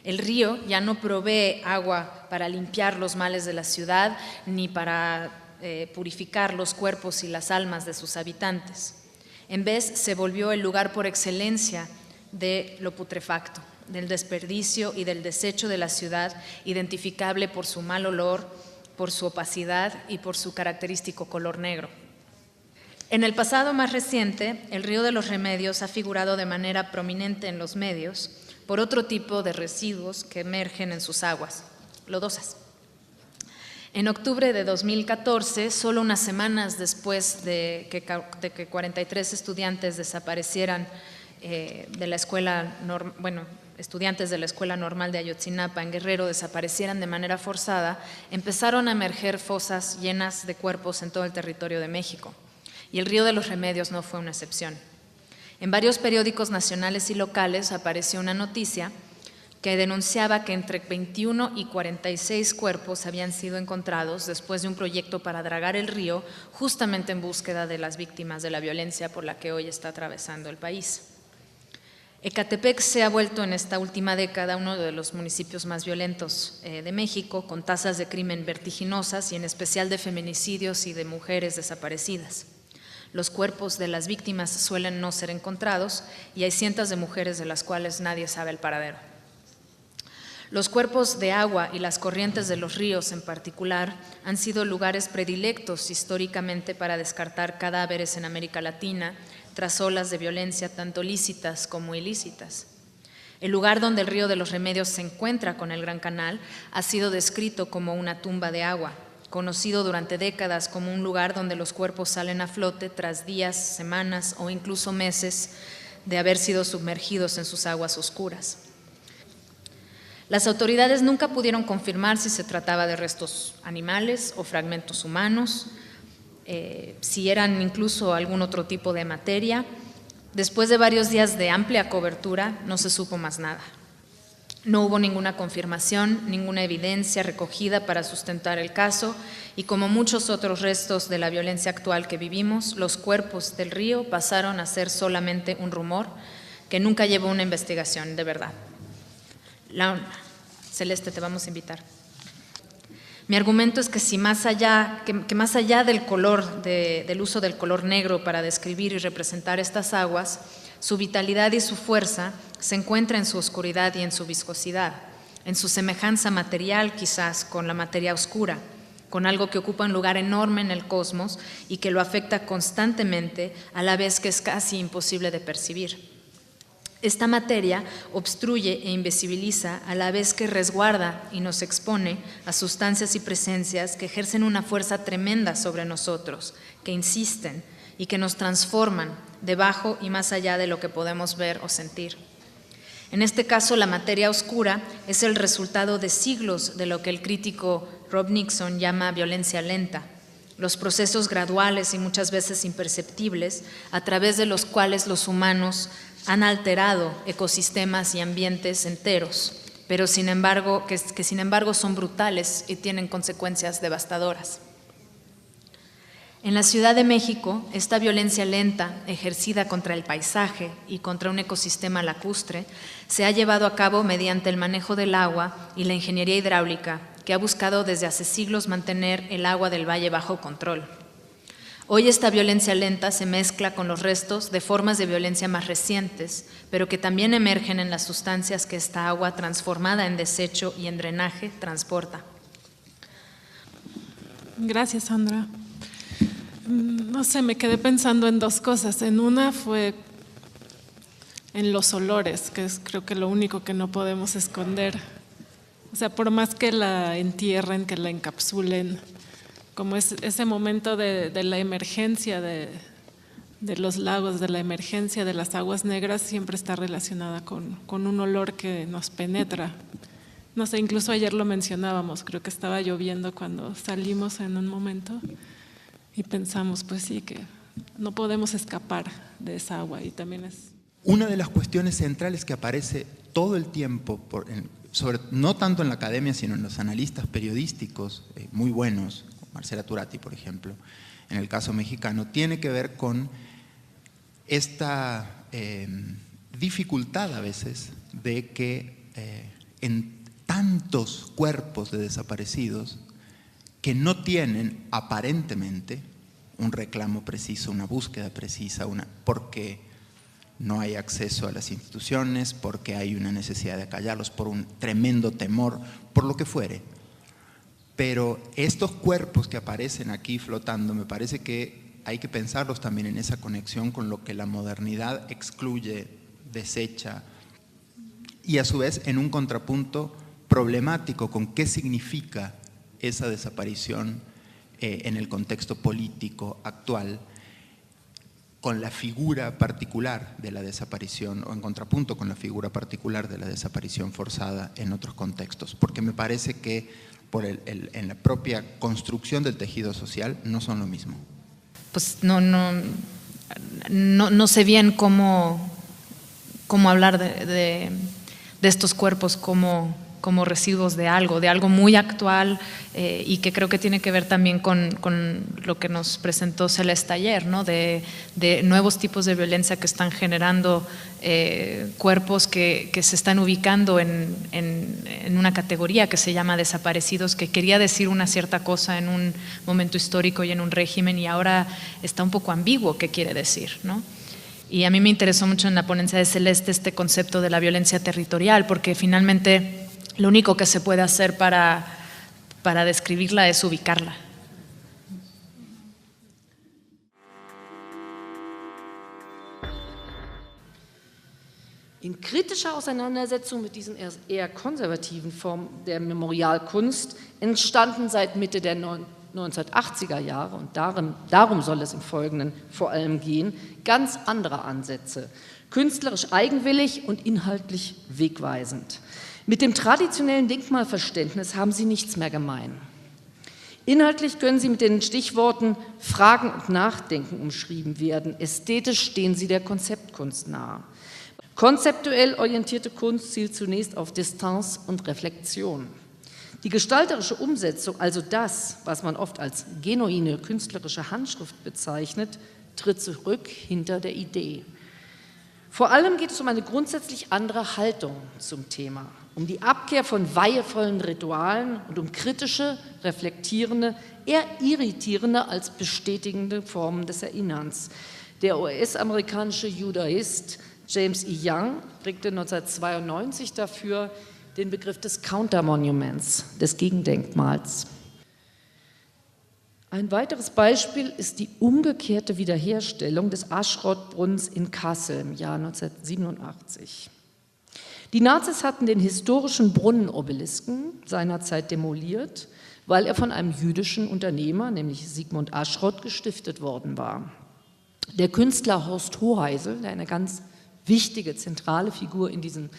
S11: El río ya no provee agua para limpiar los males de la ciudad ni para purificar los cuerpos y las almas de sus habitantes. En vez, se volvió el lugar por excelencia de lo putrefacto, del desperdicio y del desecho de la ciudad, identificable por su mal olor, por su opacidad y por su característico color negro. En el pasado más reciente, el río de los Remedios ha figurado de manera prominente en los medios por otro tipo de residuos que emergen en sus aguas, lodosas. En octubre de 2014, solo unas semanas después de que 43 estudiantes desaparecieran de la escuela, estudiantes de la Escuela Normal de Ayotzinapa en Guerrero desaparecieran de manera forzada, empezaron a emerger fosas llenas de cuerpos en todo el territorio de México. Y el río de los Remedios no fue una excepción. En varios periódicos nacionales y locales apareció una noticia que denunciaba que entre 21 y 46 cuerpos habían sido encontrados después de un proyecto para dragar el río, justamente en búsqueda de las víctimas de la violencia por la que hoy está atravesando el país. Ecatepec se ha vuelto en esta última década uno de los municipios más violentos de México, con tasas de crimen vertiginosas y en especial de feminicidios y de mujeres desaparecidas. Los cuerpos de las víctimas suelen no ser encontrados y hay cientos de mujeres de las cuales nadie sabe el paradero. Los cuerpos de agua y las corrientes de los ríos en particular han sido lugares predilectos históricamente para descartar cadáveres en América Latina tras olas de violencia tanto lícitas como ilícitas. El lugar donde el río de los Remedios se encuentra con el Gran Canal ha sido descrito como una tumba de agua, conocido durante décadas como un lugar donde los cuerpos salen a flote tras días, semanas o incluso meses de haber sido sumergidos en sus aguas oscuras. Las autoridades nunca pudieron confirmar si se trataba de restos animales o fragmentos humanos, si eran incluso algún otro tipo de materia. Después de varios días de amplia cobertura, no se supo más nada. No hubo ninguna confirmación, ninguna evidencia recogida para sustentar el caso y como muchos otros restos de la violencia actual que vivimos, los cuerpos del río pasaron a ser solamente un rumor que nunca llevó a una investigación de verdad. Celeste, te vamos a invitar. Mi argumento es que más allá del color, del uso del color negro para describir y representar estas aguas, su vitalidad y su fuerza se encuentra en su oscuridad y en su viscosidad, en su semejanza material quizás con la materia oscura, con algo que ocupa un lugar enorme en el cosmos y que lo afecta constantemente a la vez que es casi imposible de percibir. Esta materia obstruye e invisibiliza a la vez que resguarda y nos expone a sustancias y presencias que ejercen una fuerza tremenda sobre nosotros, que insisten y que nos transforman debajo y más allá de lo que podemos ver o sentir. En este caso, la materia oscura es el resultado de siglos de lo que el crítico Rob Nixon llama violencia lenta, los procesos graduales y muchas veces imperceptibles a través de los cuales los humanos han alterado ecosistemas y ambientes enteros, pero sin embargo, que sin embargo son brutales y tienen consecuencias devastadoras. En la Ciudad de México, esta violencia lenta, ejercida contra el paisaje y contra un ecosistema lacustre, se ha llevado a cabo mediante el manejo del agua y la ingeniería hidráulica, que ha buscado desde hace siglos mantener el agua del valle bajo control. Hoy esta violencia lenta se mezcla con los restos de formas de violencia más recientes, pero que también emergen en las sustancias que esta agua transformada en desecho y en drenaje transporta.
S2: Gracias, Sandra. No sé, me quedé pensando en dos cosas. En una fue en los olores, que es creo que lo único que no podemos esconder. O sea, por más que la entierren, que la encapsulen, como es ese momento de la emergencia de los lagos, de la emergencia de las aguas negras, siempre está relacionada con un olor que nos penetra. No sé, incluso ayer lo mencionábamos, creo que estaba lloviendo cuando salimos en un momento y pensamos, pues sí, que no podemos escapar de esa agua y también es...
S9: Una de las cuestiones centrales que aparece todo el tiempo, no tanto en la academia, sino en los analistas periodísticos muy buenos, Marcela Turati, por ejemplo, en el caso mexicano, tiene que ver con esta dificultad a veces de que en tantos cuerpos de desaparecidos que no tienen aparentemente un reclamo preciso, una búsqueda precisa, porque no hay acceso a las instituciones, porque hay una necesidad de acallarlos, por un tremendo temor, por lo que fuere. Pero estos cuerpos que aparecen aquí flotando, me parece que hay que pensarlos también en esa conexión con lo que la modernidad excluye, desecha, y a su vez en un contrapunto problemático con qué significa esa desaparición en el contexto político actual, con la figura particular de la desaparición, o en contrapunto con la figura particular de la desaparición forzada en otros contextos, porque me parece que en la propia construcción del tejido social no son lo mismo.
S11: Pues no sé bien cómo hablar de estos cuerpos como residuos de algo muy actual, y que creo que tiene que ver también con lo que nos presentó Celeste ayer, ¿no? de nuevos tipos de violencia que están generando cuerpos que se están ubicando en una categoría que se llama desaparecidos, que quería decir una cierta cosa en un momento histórico y en un régimen, y ahora está un poco ambiguo qué quiere decir, ¿no? Y a mí me interesó mucho en la ponencia de Celeste este concepto de la violencia territorial, porque finalmente lo único que se puede hacer para describirla es ubicarla.
S1: In kritischer Auseinandersetzung mit diesen eher konservativen Formen der Memorialkunst entstanden seit Mitte der 1980er Jahre, und darum soll es im Folgenden vor allem gehen, ganz andere Ansätze, künstlerisch eigenwillig und inhaltlich wegweisend. Mit dem traditionellen Denkmalverständnis haben sie nichts mehr gemein. Inhaltlich können sie mit den Stichworten Fragen und Nachdenken umschrieben werden. Ästhetisch stehen sie der Konzeptkunst nahe. Konzeptuell orientierte Kunst zielt zunächst auf Distanz und Reflexion. Die gestalterische Umsetzung, also das, was man oft als genuine künstlerische Handschrift bezeichnet, tritt zurück hinter der Idee. Vor allem geht es um eine grundsätzlich andere Haltung zum Thema, um die Abkehr von weihevollen Ritualen und um kritische, reflektierende, eher irritierende als bestätigende Formen des Erinnerns. Der US-amerikanische Judaist James E. Young prägte 1992 dafür den Begriff des Countermonuments, des Gegendenkmals. Ein weiteres Beispiel ist die umgekehrte Wiederherstellung des Aschrod-Brunnens in Kassel im Jahr 1987. Die Nazis hatten den historischen Brunnenobelisken seinerzeit demoliert, weil er von einem jüdischen Unternehmer, nämlich Sigmund Aschrod, gestiftet worden war. Der Künstler Horst Hoheisel, der eine ganz wichtige, zentrale Figur in diesen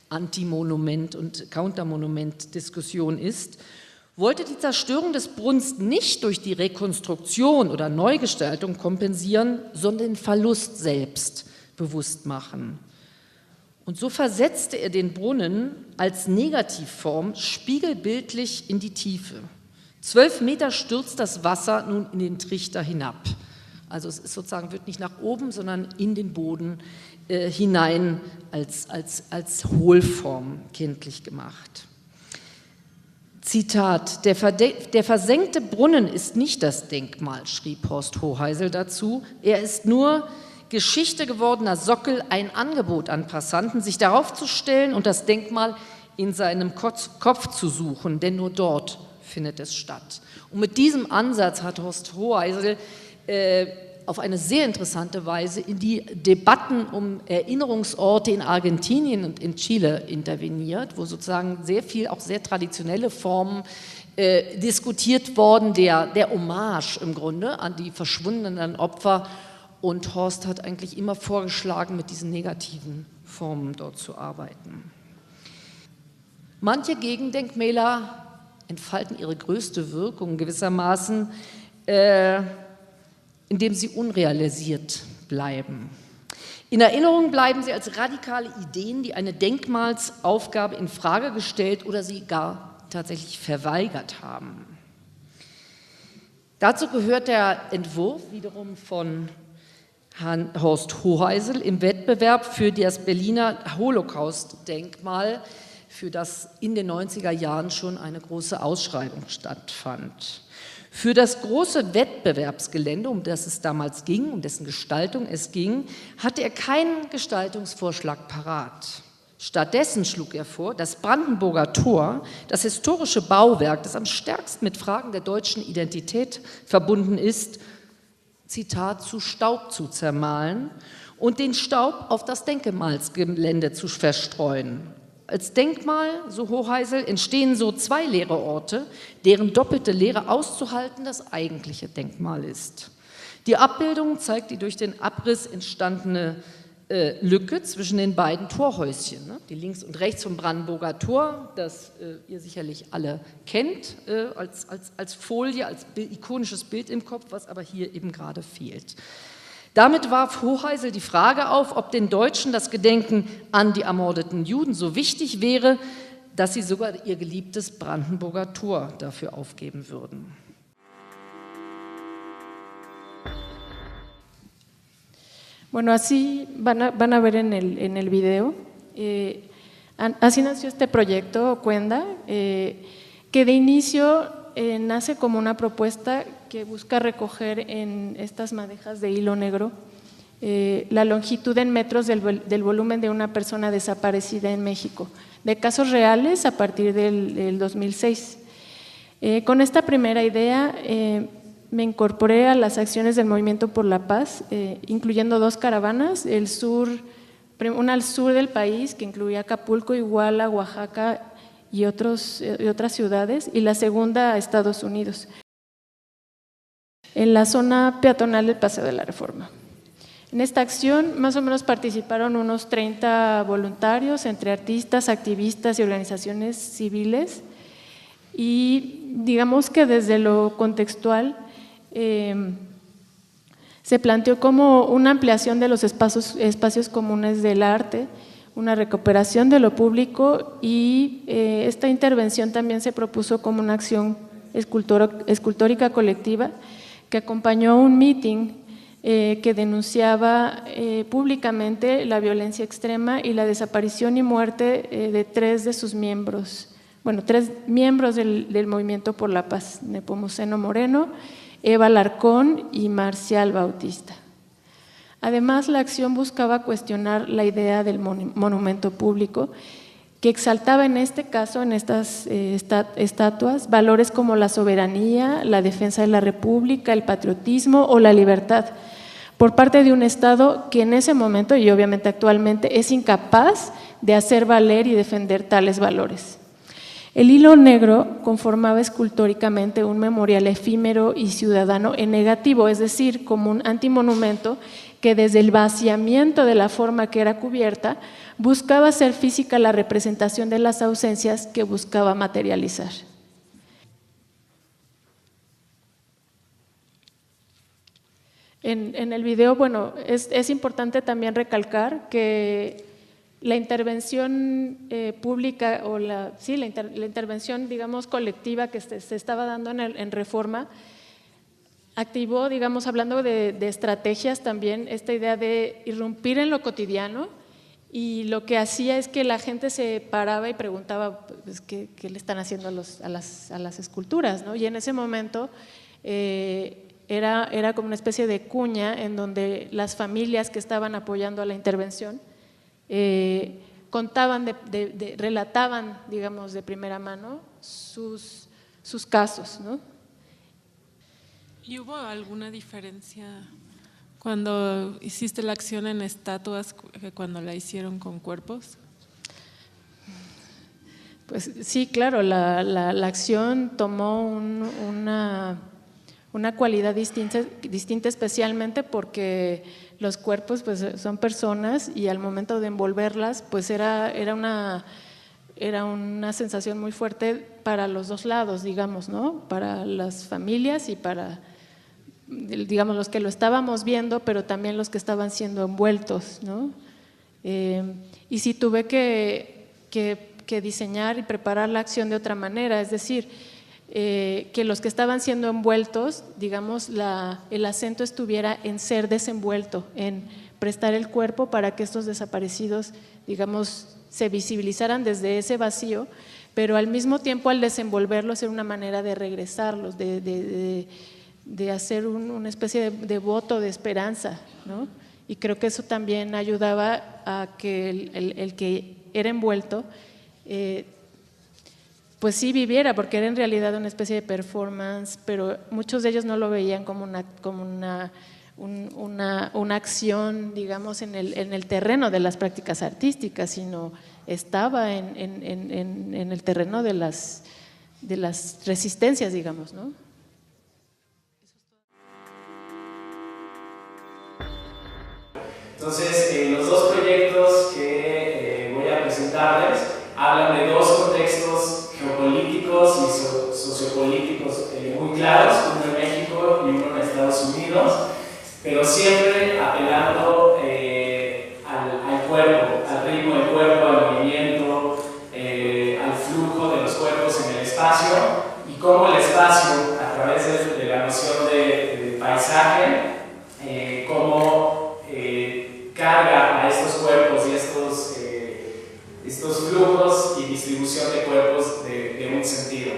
S1: Anti-Monument- und Countermonument-Diskussion ist, wollte die Zerstörung des Brunnens nicht durch die Rekonstruktion oder Neugestaltung kompensieren, sondern den Verlust selbst bewusst machen. Und so versetzte er den Brunnen als Negativform spiegelbildlich in die Tiefe. 12 Meter stürzt das Wasser nun in den Trichter hinab. Also es ist sozusagen, wird nicht nach oben, sondern in den Boden hinein als Hohlform kenntlich gemacht. Zitat: Der versenkte Brunnen ist nicht das Denkmal, schrieb Horst Hoheisel dazu. Er ist nur Geschichte gewordener Sockel, ein Angebot an Passanten, sich darauf zu stellen und das Denkmal in seinem Kopf zu suchen, denn nur dort findet es statt. Und mit diesem Ansatz hat Horst Hoheisel auf eine sehr interessante Weise in die Debatten um Erinnerungsorte in Argentinien und in Chile interveniert, wo sozusagen sehr viel, auch sehr traditionelle Formen diskutiert worden, der Hommage im Grunde an die verschwundenen Opfer. Und Horst hat eigentlich immer vorgeschlagen, mit diesen negativen Formen dort zu arbeiten. Manche Gegendenkmäler entfalten ihre größte Wirkung gewissermaßen, indem sie unrealisiert bleiben. In Erinnerung bleiben sie als radikale Ideen, die eine Denkmalsaufgabe in Frage gestellt oder sie gar tatsächlich verweigert haben. Dazu gehört der Entwurf wiederum von Herrn Horst Hoheisel im Wettbewerb für das Berliner Holocaust-Denkmal, für das in den 90er Jahren schon eine große Ausschreibung stattfand. Für das große Wettbewerbsgelände, um das es damals ging, um dessen Gestaltung es ging, hatte er keinen Gestaltungsvorschlag parat. Stattdessen schlug er vor, das Brandenburger Tor, das historische Bauwerk, das am stärksten mit Fragen der deutschen Identität verbunden ist, Zitat, zu Staub zu zermahlen und den Staub auf das Denkmalsgelände zu verstreuen. Als Denkmal, so Hoheisel, entstehen so zwei leere Orte, deren doppelte Leere auszuhalten das eigentliche Denkmal ist. Die Abbildung zeigt die durch den Abriss entstandene Lücke zwischen den beiden Torhäuschen, ne? Die links und rechts vom Brandenburger Tor, das ihr sicherlich alle kennt, als Folie, als ikonisches Bild im Kopf, was aber hier eben gerade fehlt. Damit warf Hoheisel die Frage auf, ob den Deutschen das Gedenken an die ermordeten Juden so wichtig wäre, dass sie sogar ihr geliebtes Brandenburger Tor dafür aufgeben würden.
S12: Bueno, así van a ver en el video, así nació este proyecto, Cuenda, que de inicio nace como una propuesta que busca recoger en estas madejas de hilo negro la longitud en metros del volumen de una persona desaparecida en México, de casos reales a partir del 2006. Con esta primera idea me incorporé a las acciones del Movimiento por la Paz, incluyendo dos caravanas, una al sur del país que incluía Acapulco, Iguala, Oaxaca y otras ciudades, y la segunda a Estados Unidos, en la zona peatonal del Paseo de la Reforma. En esta acción más o menos participaron unos 30 voluntarios, entre artistas, activistas y organizaciones civiles, y digamos que desde lo contextual se planteó como una ampliación de los espacios comunes del arte, una recuperación de lo público, y esta intervención también se propuso como una acción escultórica colectiva que acompañó a un meeting que denunciaba públicamente la violencia extrema y la desaparición y muerte de tres de sus miembros, bueno, tres miembros del Movimiento por la Paz, Nepomuceno Moreno, Eva Alarcón y Marcial Bautista. Además, la acción buscaba cuestionar la idea del monumento público, que exaltaba en este caso, en estas estatuas, valores como la soberanía, la defensa de la república, el patriotismo o la libertad, por parte de un Estado que en ese momento y obviamente actualmente es incapaz de hacer valer y defender tales valores. El hilo negro conformaba escultóricamente un memorial efímero y ciudadano en negativo, es decir, como un antimonumento que desde el vaciamiento de la forma que era cubierta buscaba hacer física la representación de las ausencias que buscaba materializar. En el video, bueno, es importante también recalcar que la intervención pública o la intervención, digamos, colectiva que se estaba dando en Reforma activó, digamos, hablando de estrategias también, esta idea de irrumpir en lo cotidiano, y lo que hacía es que la gente se paraba y preguntaba pues, ¿qué le están haciendo a las esculturas, ¿no? Y en ese momento era como una especie de cuña en donde las familias que estaban apoyando a la intervención contaban, relataban, digamos, de primera mano sus casos, ¿no?
S2: ¿Y hubo alguna diferencia cuando hiciste la acción en estatuas que cuando la hicieron con cuerpos?
S12: Pues sí, claro, la acción tomó una cualidad distinta especialmente porque los cuerpos pues, son personas, y al momento de envolverlas pues era una sensación muy fuerte para los dos lados, digamos, ¿no? Para las familias y para, digamos, los que lo estábamos viendo, pero también los que estaban siendo envueltos, ¿no? Y sí tuve que diseñar y preparar la acción de otra manera, es decir, que los que estaban siendo envueltos, digamos, el acento estuviera en ser desenvuelto, en prestar el cuerpo para que estos desaparecidos, digamos, se visibilizaran desde ese vacío, pero al mismo tiempo al desenvolverlos era una manera de regresarlos, de hacer una especie de voto de esperanza, ¿no? Y creo que eso también ayudaba a que el que era envuelto pues sí viviera, porque era en realidad una especie de performance, pero muchos de ellos no lo veían como una acción, digamos, en el terreno de las prácticas artísticas, sino estaba en el terreno de las resistencias, digamos, ¿no?
S13: Entonces, los dos proyectos que voy a presentarles hablan de dos contextos geopolíticos y sociopolíticos muy claros, uno en México y uno en Estados Unidos, pero siempre apelando al cuerpo, al ritmo del cuerpo, al movimiento, al flujo de los cuerpos en el espacio, y cómo el espacio, a través de la noción de paisaje, cómo carga a estos cuerpos y estos flujos y distribución de cuerpos de un sentido.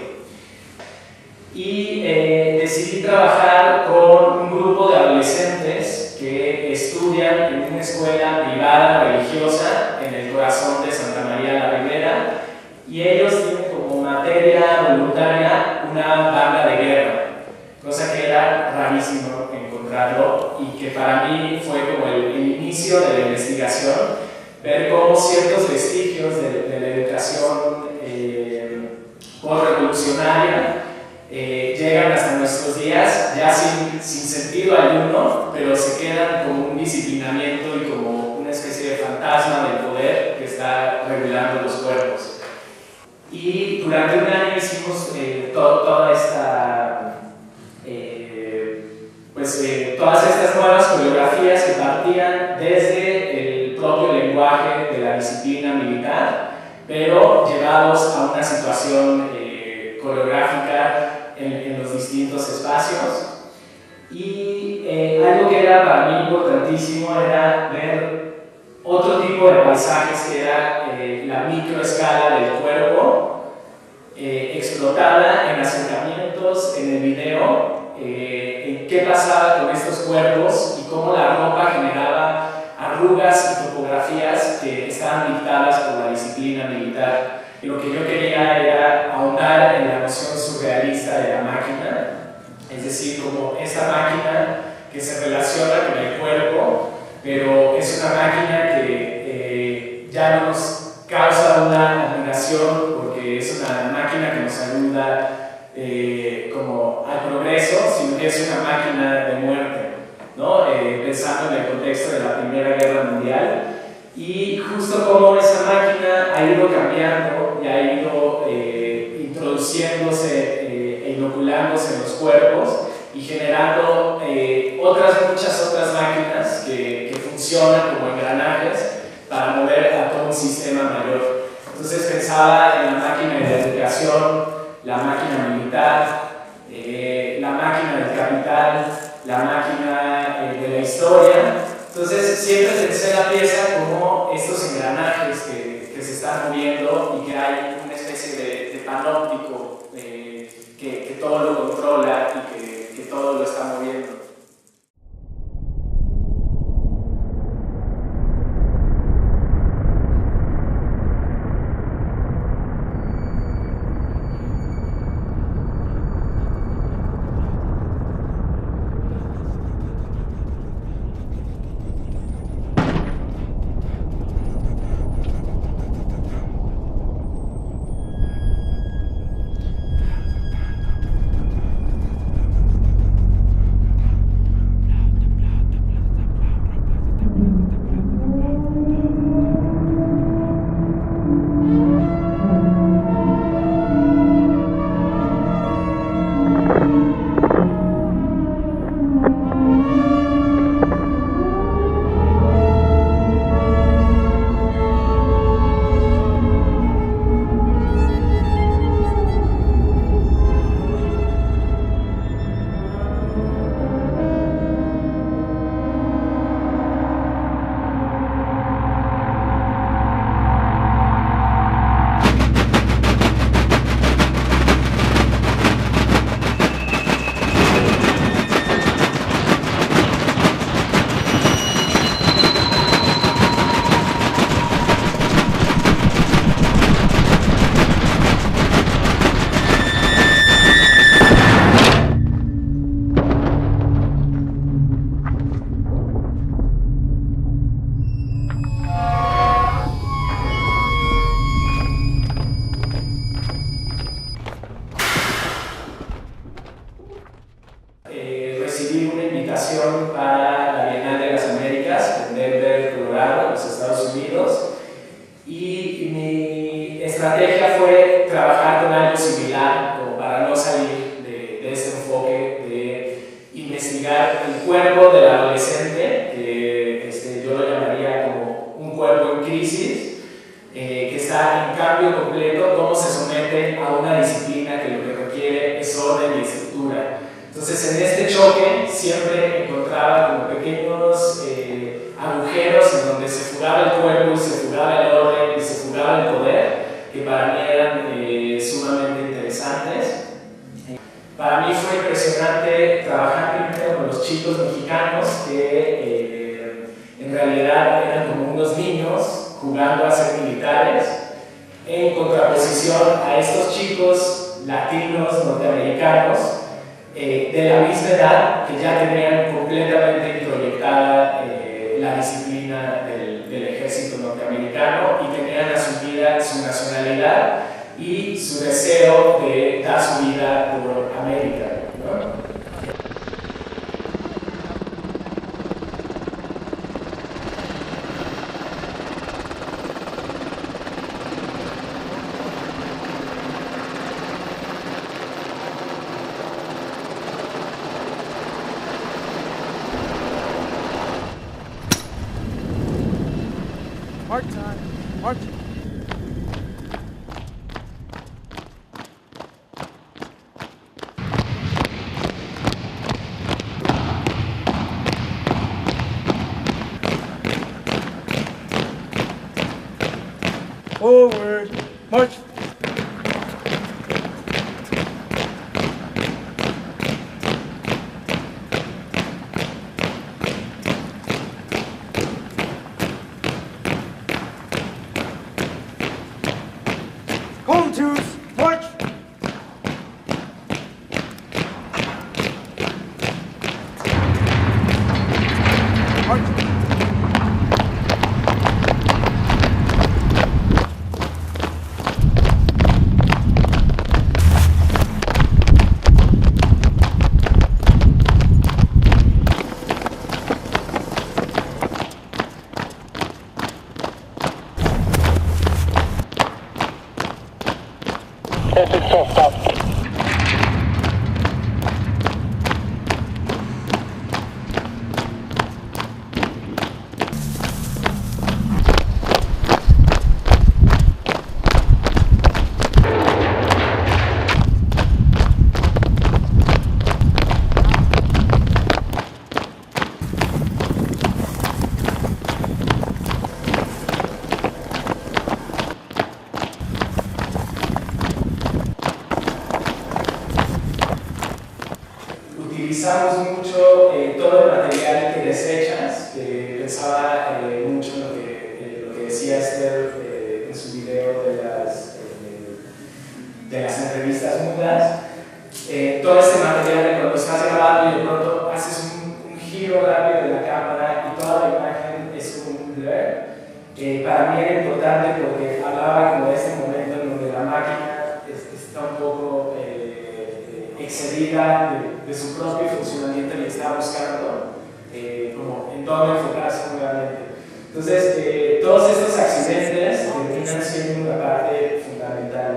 S13: Y decidí trabajar con un grupo de adolescentes que estudian en una escuela privada religiosa en el corazón de Santa María la Ribera, y ellos tienen como materia voluntaria una banda de guerra, cosa que era rarísimo encontrarlo y que para mí fue como el inicio de la investigación, ver cómo ciertos vestigios de la educación postrevolucionaria llegan hasta nuestros días, ya sin sentido alguno, pero se quedan como un disciplinamiento y como una especie de fantasma del poder que está regulando los cuerpos. Y durante un año hicimos todas estas nuevas coreografías que partían desde el propio lenguaje de la disciplina militar, pero llevados a una situación coreográfica en los distintos espacios. Y algo que era para mí importantísimo era ver otro tipo de paisajes, que era la microescala del cuerpo, explotada en acercamientos en el video, en qué pasaba con estos cuerpos y cómo la ropa generaba arrugas y topografías que estaban dictadas por la disciplina militar. Y lo que yo quería era ahondar en la noción surrealista de la máquina, es decir, como esta máquina que se relaciona con el cuerpo, pero es una máquina que ya no nos causa una admiración porque es una máquina que nos ayuda como al progreso, sino que es una máquina de muerte, ¿no? Pensando en el contexto de la Primera Guerra Mundial, y justo como esa máquina ha ido cambiando y ha ido introduciéndose e inoculándose en los cuerpos y generando muchas otras máquinas que funcionan como engranajes para mover a todo un sistema mayor. Entonces pensaba en la máquina de la educación, la máquina militar, la máquina del capital, la máquina de la historia. Entonces siempre pensé la pieza como estos engranajes que se están moviendo y que hay una especie de panóptico que todo lo controla y que todo lo está moviendo. estrategia fue trabajar con algo similar, como para no salir de este enfoque de investigar el cuerpo del adolescente, que yo lo llamaría como un cuerpo en crisis, que está en cambio completo, cómo se somete a una disciplina que lo que requiere es orden y estructura. Entonces, en este choque siempre encontraba como pequeños agujeros en donde se fugaba el cuerpo y se fugaba el orden y se fugaba el poder, que para mí eran sumamente interesantes. Para mí fue impresionante trabajar primero con los chicos mexicanos que en realidad eran como unos niños jugando a ser militares, en contraposición a estos chicos latinos, norteamericanos, de la misma edad, que ya tenían completamente introyectada la disciplina del ejército norteamericano y tenían asumida su nacionalidad y su deseo de dar su vida por América, ¿no?
S14: March time. March. Forward. March. Home twos, march! March! Stop.
S13: Utilizamos mucho todo el material que desechas, pensaba mucho en lo que decía Esther en su video de las entrevistas mudas. Todo este material de cuando estás grabando y de pronto haces un giro rápido de la cámara y toda la imagen es como un blur. Para mí era importante porque hablaba como de este momento en donde la máquina está un poco excedida de su propio funcionamiento y está buscando como en dónde enfocarse nuevamente. Entonces, todos estos accidentes terminan siendo una parte fundamental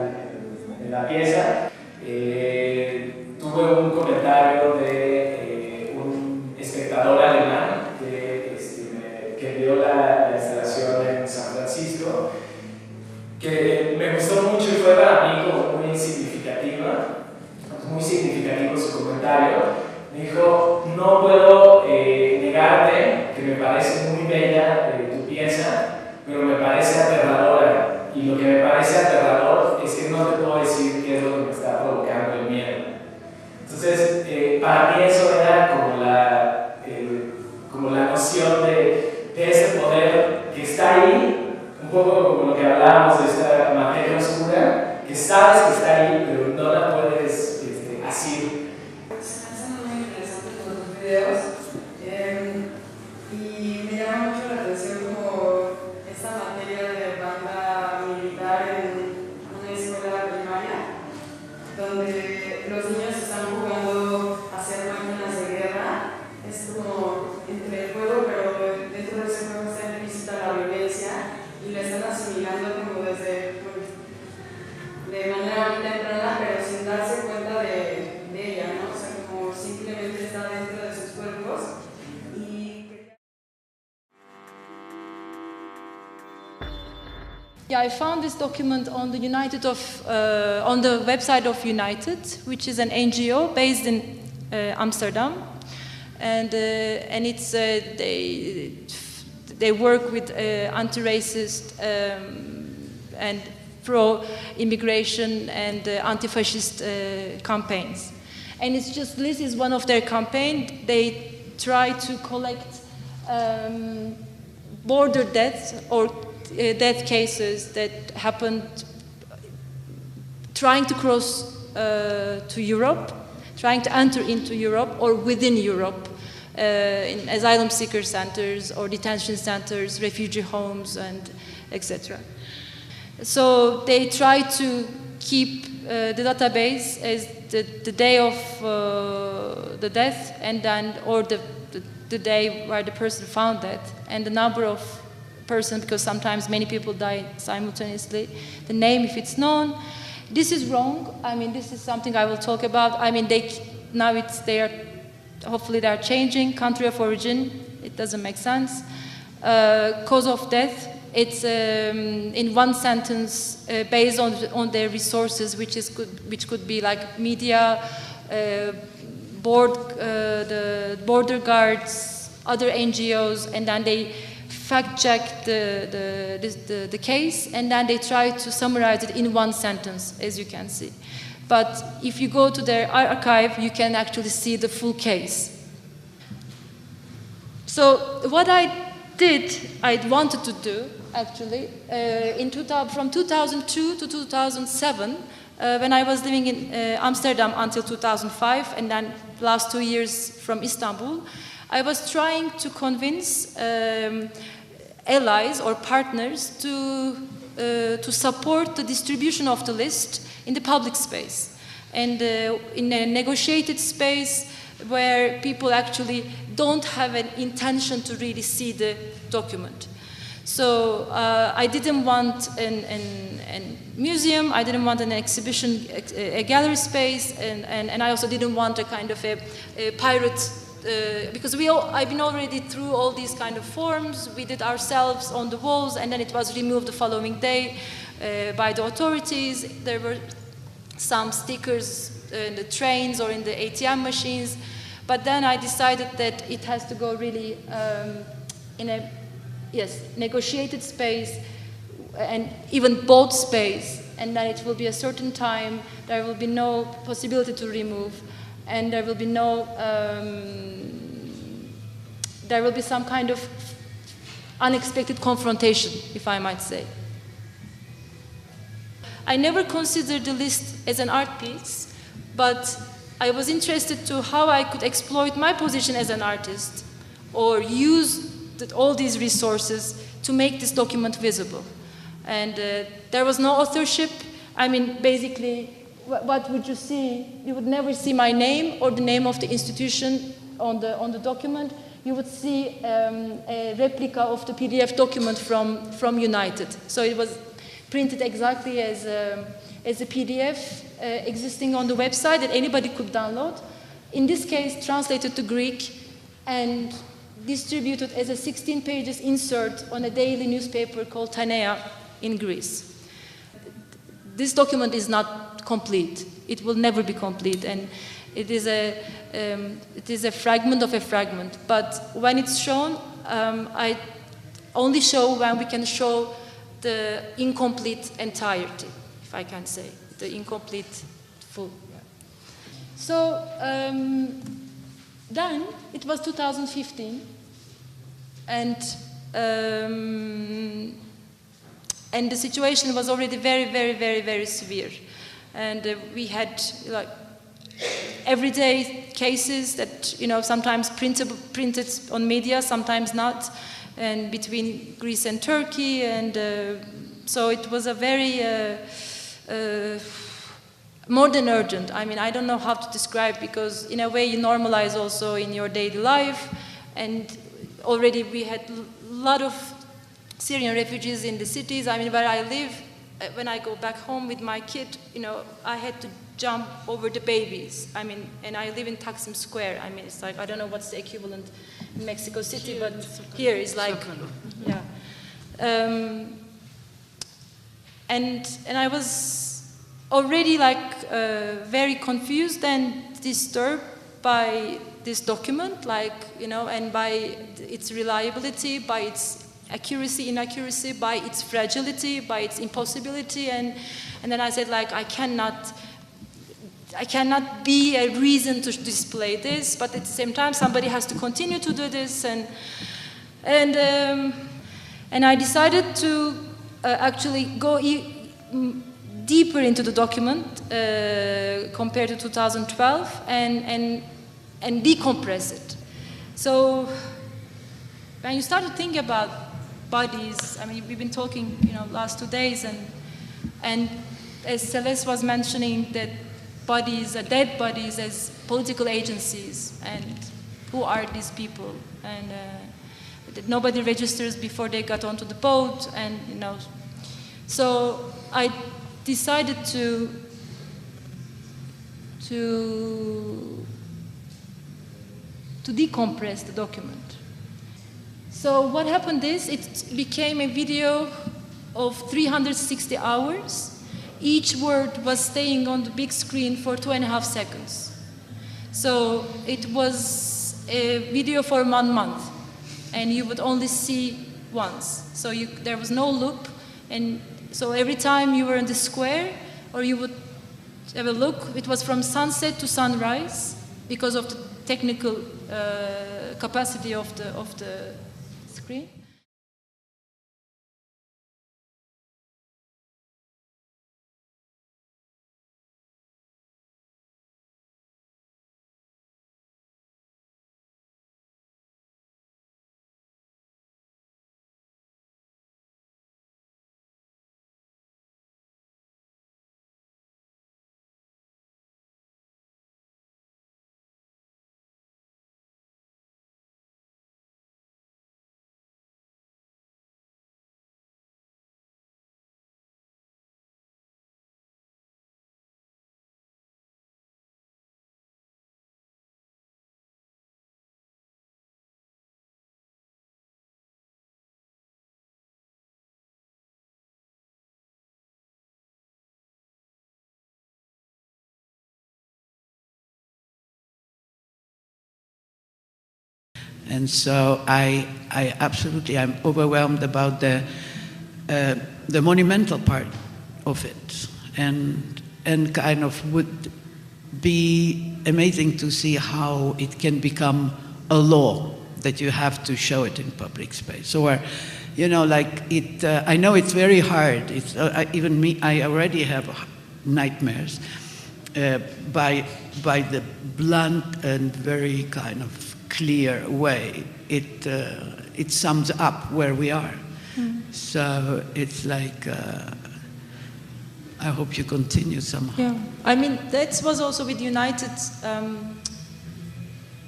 S13: en la pieza. Tuve un comentario de un espectador alemán que vio la instalación en San Francisco, que me gustó mucho y fue para mí como muy significativo su comentario. Me dijo: no puedo negarte que me parece muy bella tu pieza, pero me parece aterradora, y lo que me parece aterrador es que no te puedo decir qué es lo que me está provocando el miedo. Entonces, para mí eso era como la noción de ese poder que está ahí, un poco como lo que hablábamos de esta materia oscura, que sabes que está ahí, pero no la puedes así.
S15: Se me hacen muy interesantes los videos y me llama mucho la atención como esta materia de banda militar en una escuela primaria, donde los niños están jugando a ser máquinas de guerra. Es como entre el juego, pero dentro de ese juego está implícita la violencia y la están asimilando como desde muy temprana, pero sin darse cuenta de ella, ¿no? O sea, como simplemente está dentro de sus cuerpos.
S16: Yeah, I found this document on the on the website of United, which is an NGO based in Amsterdam, and it's they work with anti-racist and pro-immigration and anti-fascist campaigns. And it's just, this is one of their campaigns. They try to collect border deaths or death cases that happened trying to cross to Europe, trying to enter into Europe or within Europe, in asylum seeker centers or detention centers, refugee homes, and etc. So they try to keep the database as the day of the death, and then, or the day where the person found it, and the number of person, because sometimes many people die simultaneously, the name if it's known. This is wrong. I mean, this is something I will talk about. I mean, hopefully they are changing. Country of origin, it doesn't make sense. Cause of death, it's in one sentence based on their resources, which could be like media, the border guards, other NGOs, and then they fact-check the case, and then they try to summarize it in one sentence, as you can see. But if you go to their archive, you can actually see the full case. So what I wanted to do, actually, from 2002 to 2007, when I was living in Amsterdam until 2005, and then last 2 years from Istanbul, I was trying to convince allies or partners to support the distribution of the list in the public space and in a negotiated space where people actually don't have an intention to really see the document. So I didn't want a museum, I didn't want an exhibition, a gallery space, and I also didn't want a kind of a pirate, because I've been already through all these kind of forms. We did ourselves on the walls, and then it was removed the following day by the authorities. There were some stickers in the trains or in the ATM machines, but then I decided that it has to go really in a negotiated space, and even bought space, and then it will be a certain time, there will be no possibility to remove, and there will be there will be some kind of unexpected confrontation, if I might say. I never considered the list as an art piece, but I was interested to how I could exploit my position as an artist or use all these resources to make this document visible. And there was no authorship. I mean, basically, what would you see? You would never see my name or the name of the institution on the document. You would see a replica of the PDF document from United. So it was printed exactly as a PDF existing on the website that anybody could download. In this case, translated to Greek and distributed as a 16 pages insert on a daily newspaper called Tanea in Greece. This document is not complete. It will never be complete, and it is a fragment of a fragment. But when it's shown, I only show when we can show the incomplete entirety, if I can say, the incomplete full. So then it was 2015, and the situation was already very, very, very, very severe. And we had like everyday cases that, sometimes printed on media, sometimes not, and between Greece and Turkey. And so it was a very, more than urgent. I mean, I don't know how to describe, because in a way you normalize also in your daily life. And already we had a lot of Syrian refugees in the cities. I mean, where I live, when I go back home with my kid, you know, I had to jump over the babies. I mean, and I live in Taksim Square. I mean, it's like, I don't know what's the equivalent in Mexico City, but here it's like, yeah. And I was already like very confused and disturbed by this document, like, you know, and by its reliability, by its accuracy, inaccuracy, by its fragility, by its impossibility, and then I said, like, I cannot be a reason to display this, but at the same time somebody has to continue to do this, and I decided to actually go deeper into the document compared to 2012 and decompress it. So when you start to think about bodies, I mean, we've been talking, you know, last 2 days, and as Celeste was mentioning, that bodies, dead bodies, as political agencies, and who are these people, and that nobody registers before they got onto the boat, and you know, so I decided to decompress the document. So what happened is it became a video of 360 hours. Each word was staying on the big screen for 2.5 seconds. So it was a video for 1 month, and you would only see once. So there was no loop, and so every time you were in the square, or you would have a look, it was from sunset to sunrise because of the technical capacity of the screen.
S5: And so I absolutely, I'm overwhelmed about the monumental part of it, and kind of would be amazing to see how it can become a law that you have to show it in public space. Or, you know, like it, I know it's very hard. It's, even me, I already have nightmares by the blunt and very kind of clear way it sums up where we are. So it's like I hope you continue somehow.
S16: Yeah, I mean that was also with United.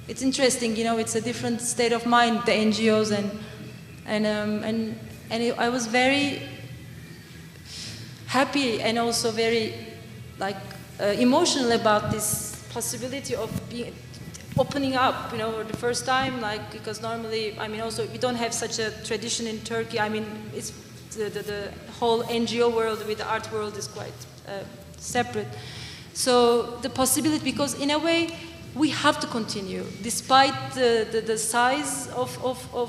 S16: It's interesting, you know, it's a different state of mind, the NGOs, and I was very happy and also very like emotional about this possibility of opening up, you know, for the first time, like, because normally, I mean, also, we don't have such a tradition in Turkey. I mean, it's the whole NGO world with the art world is quite separate. So the possibility, because in a way, we have to continue, despite the size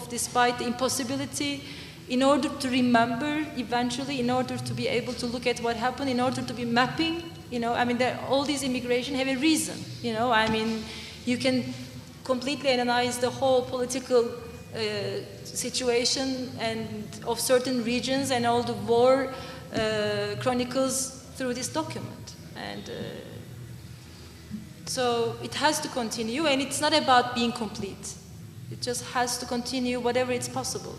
S16: despite the impossibility, in order to remember eventually, in order to be able to look at what happened, in order to be mapping, you know, I mean, all these immigration have a reason, you know, I mean, you can completely analyze the whole political situation and of certain regions and all the war chronicles through this document. And so it has to continue, and it's not about being complete. It just has to continue whatever it's possible.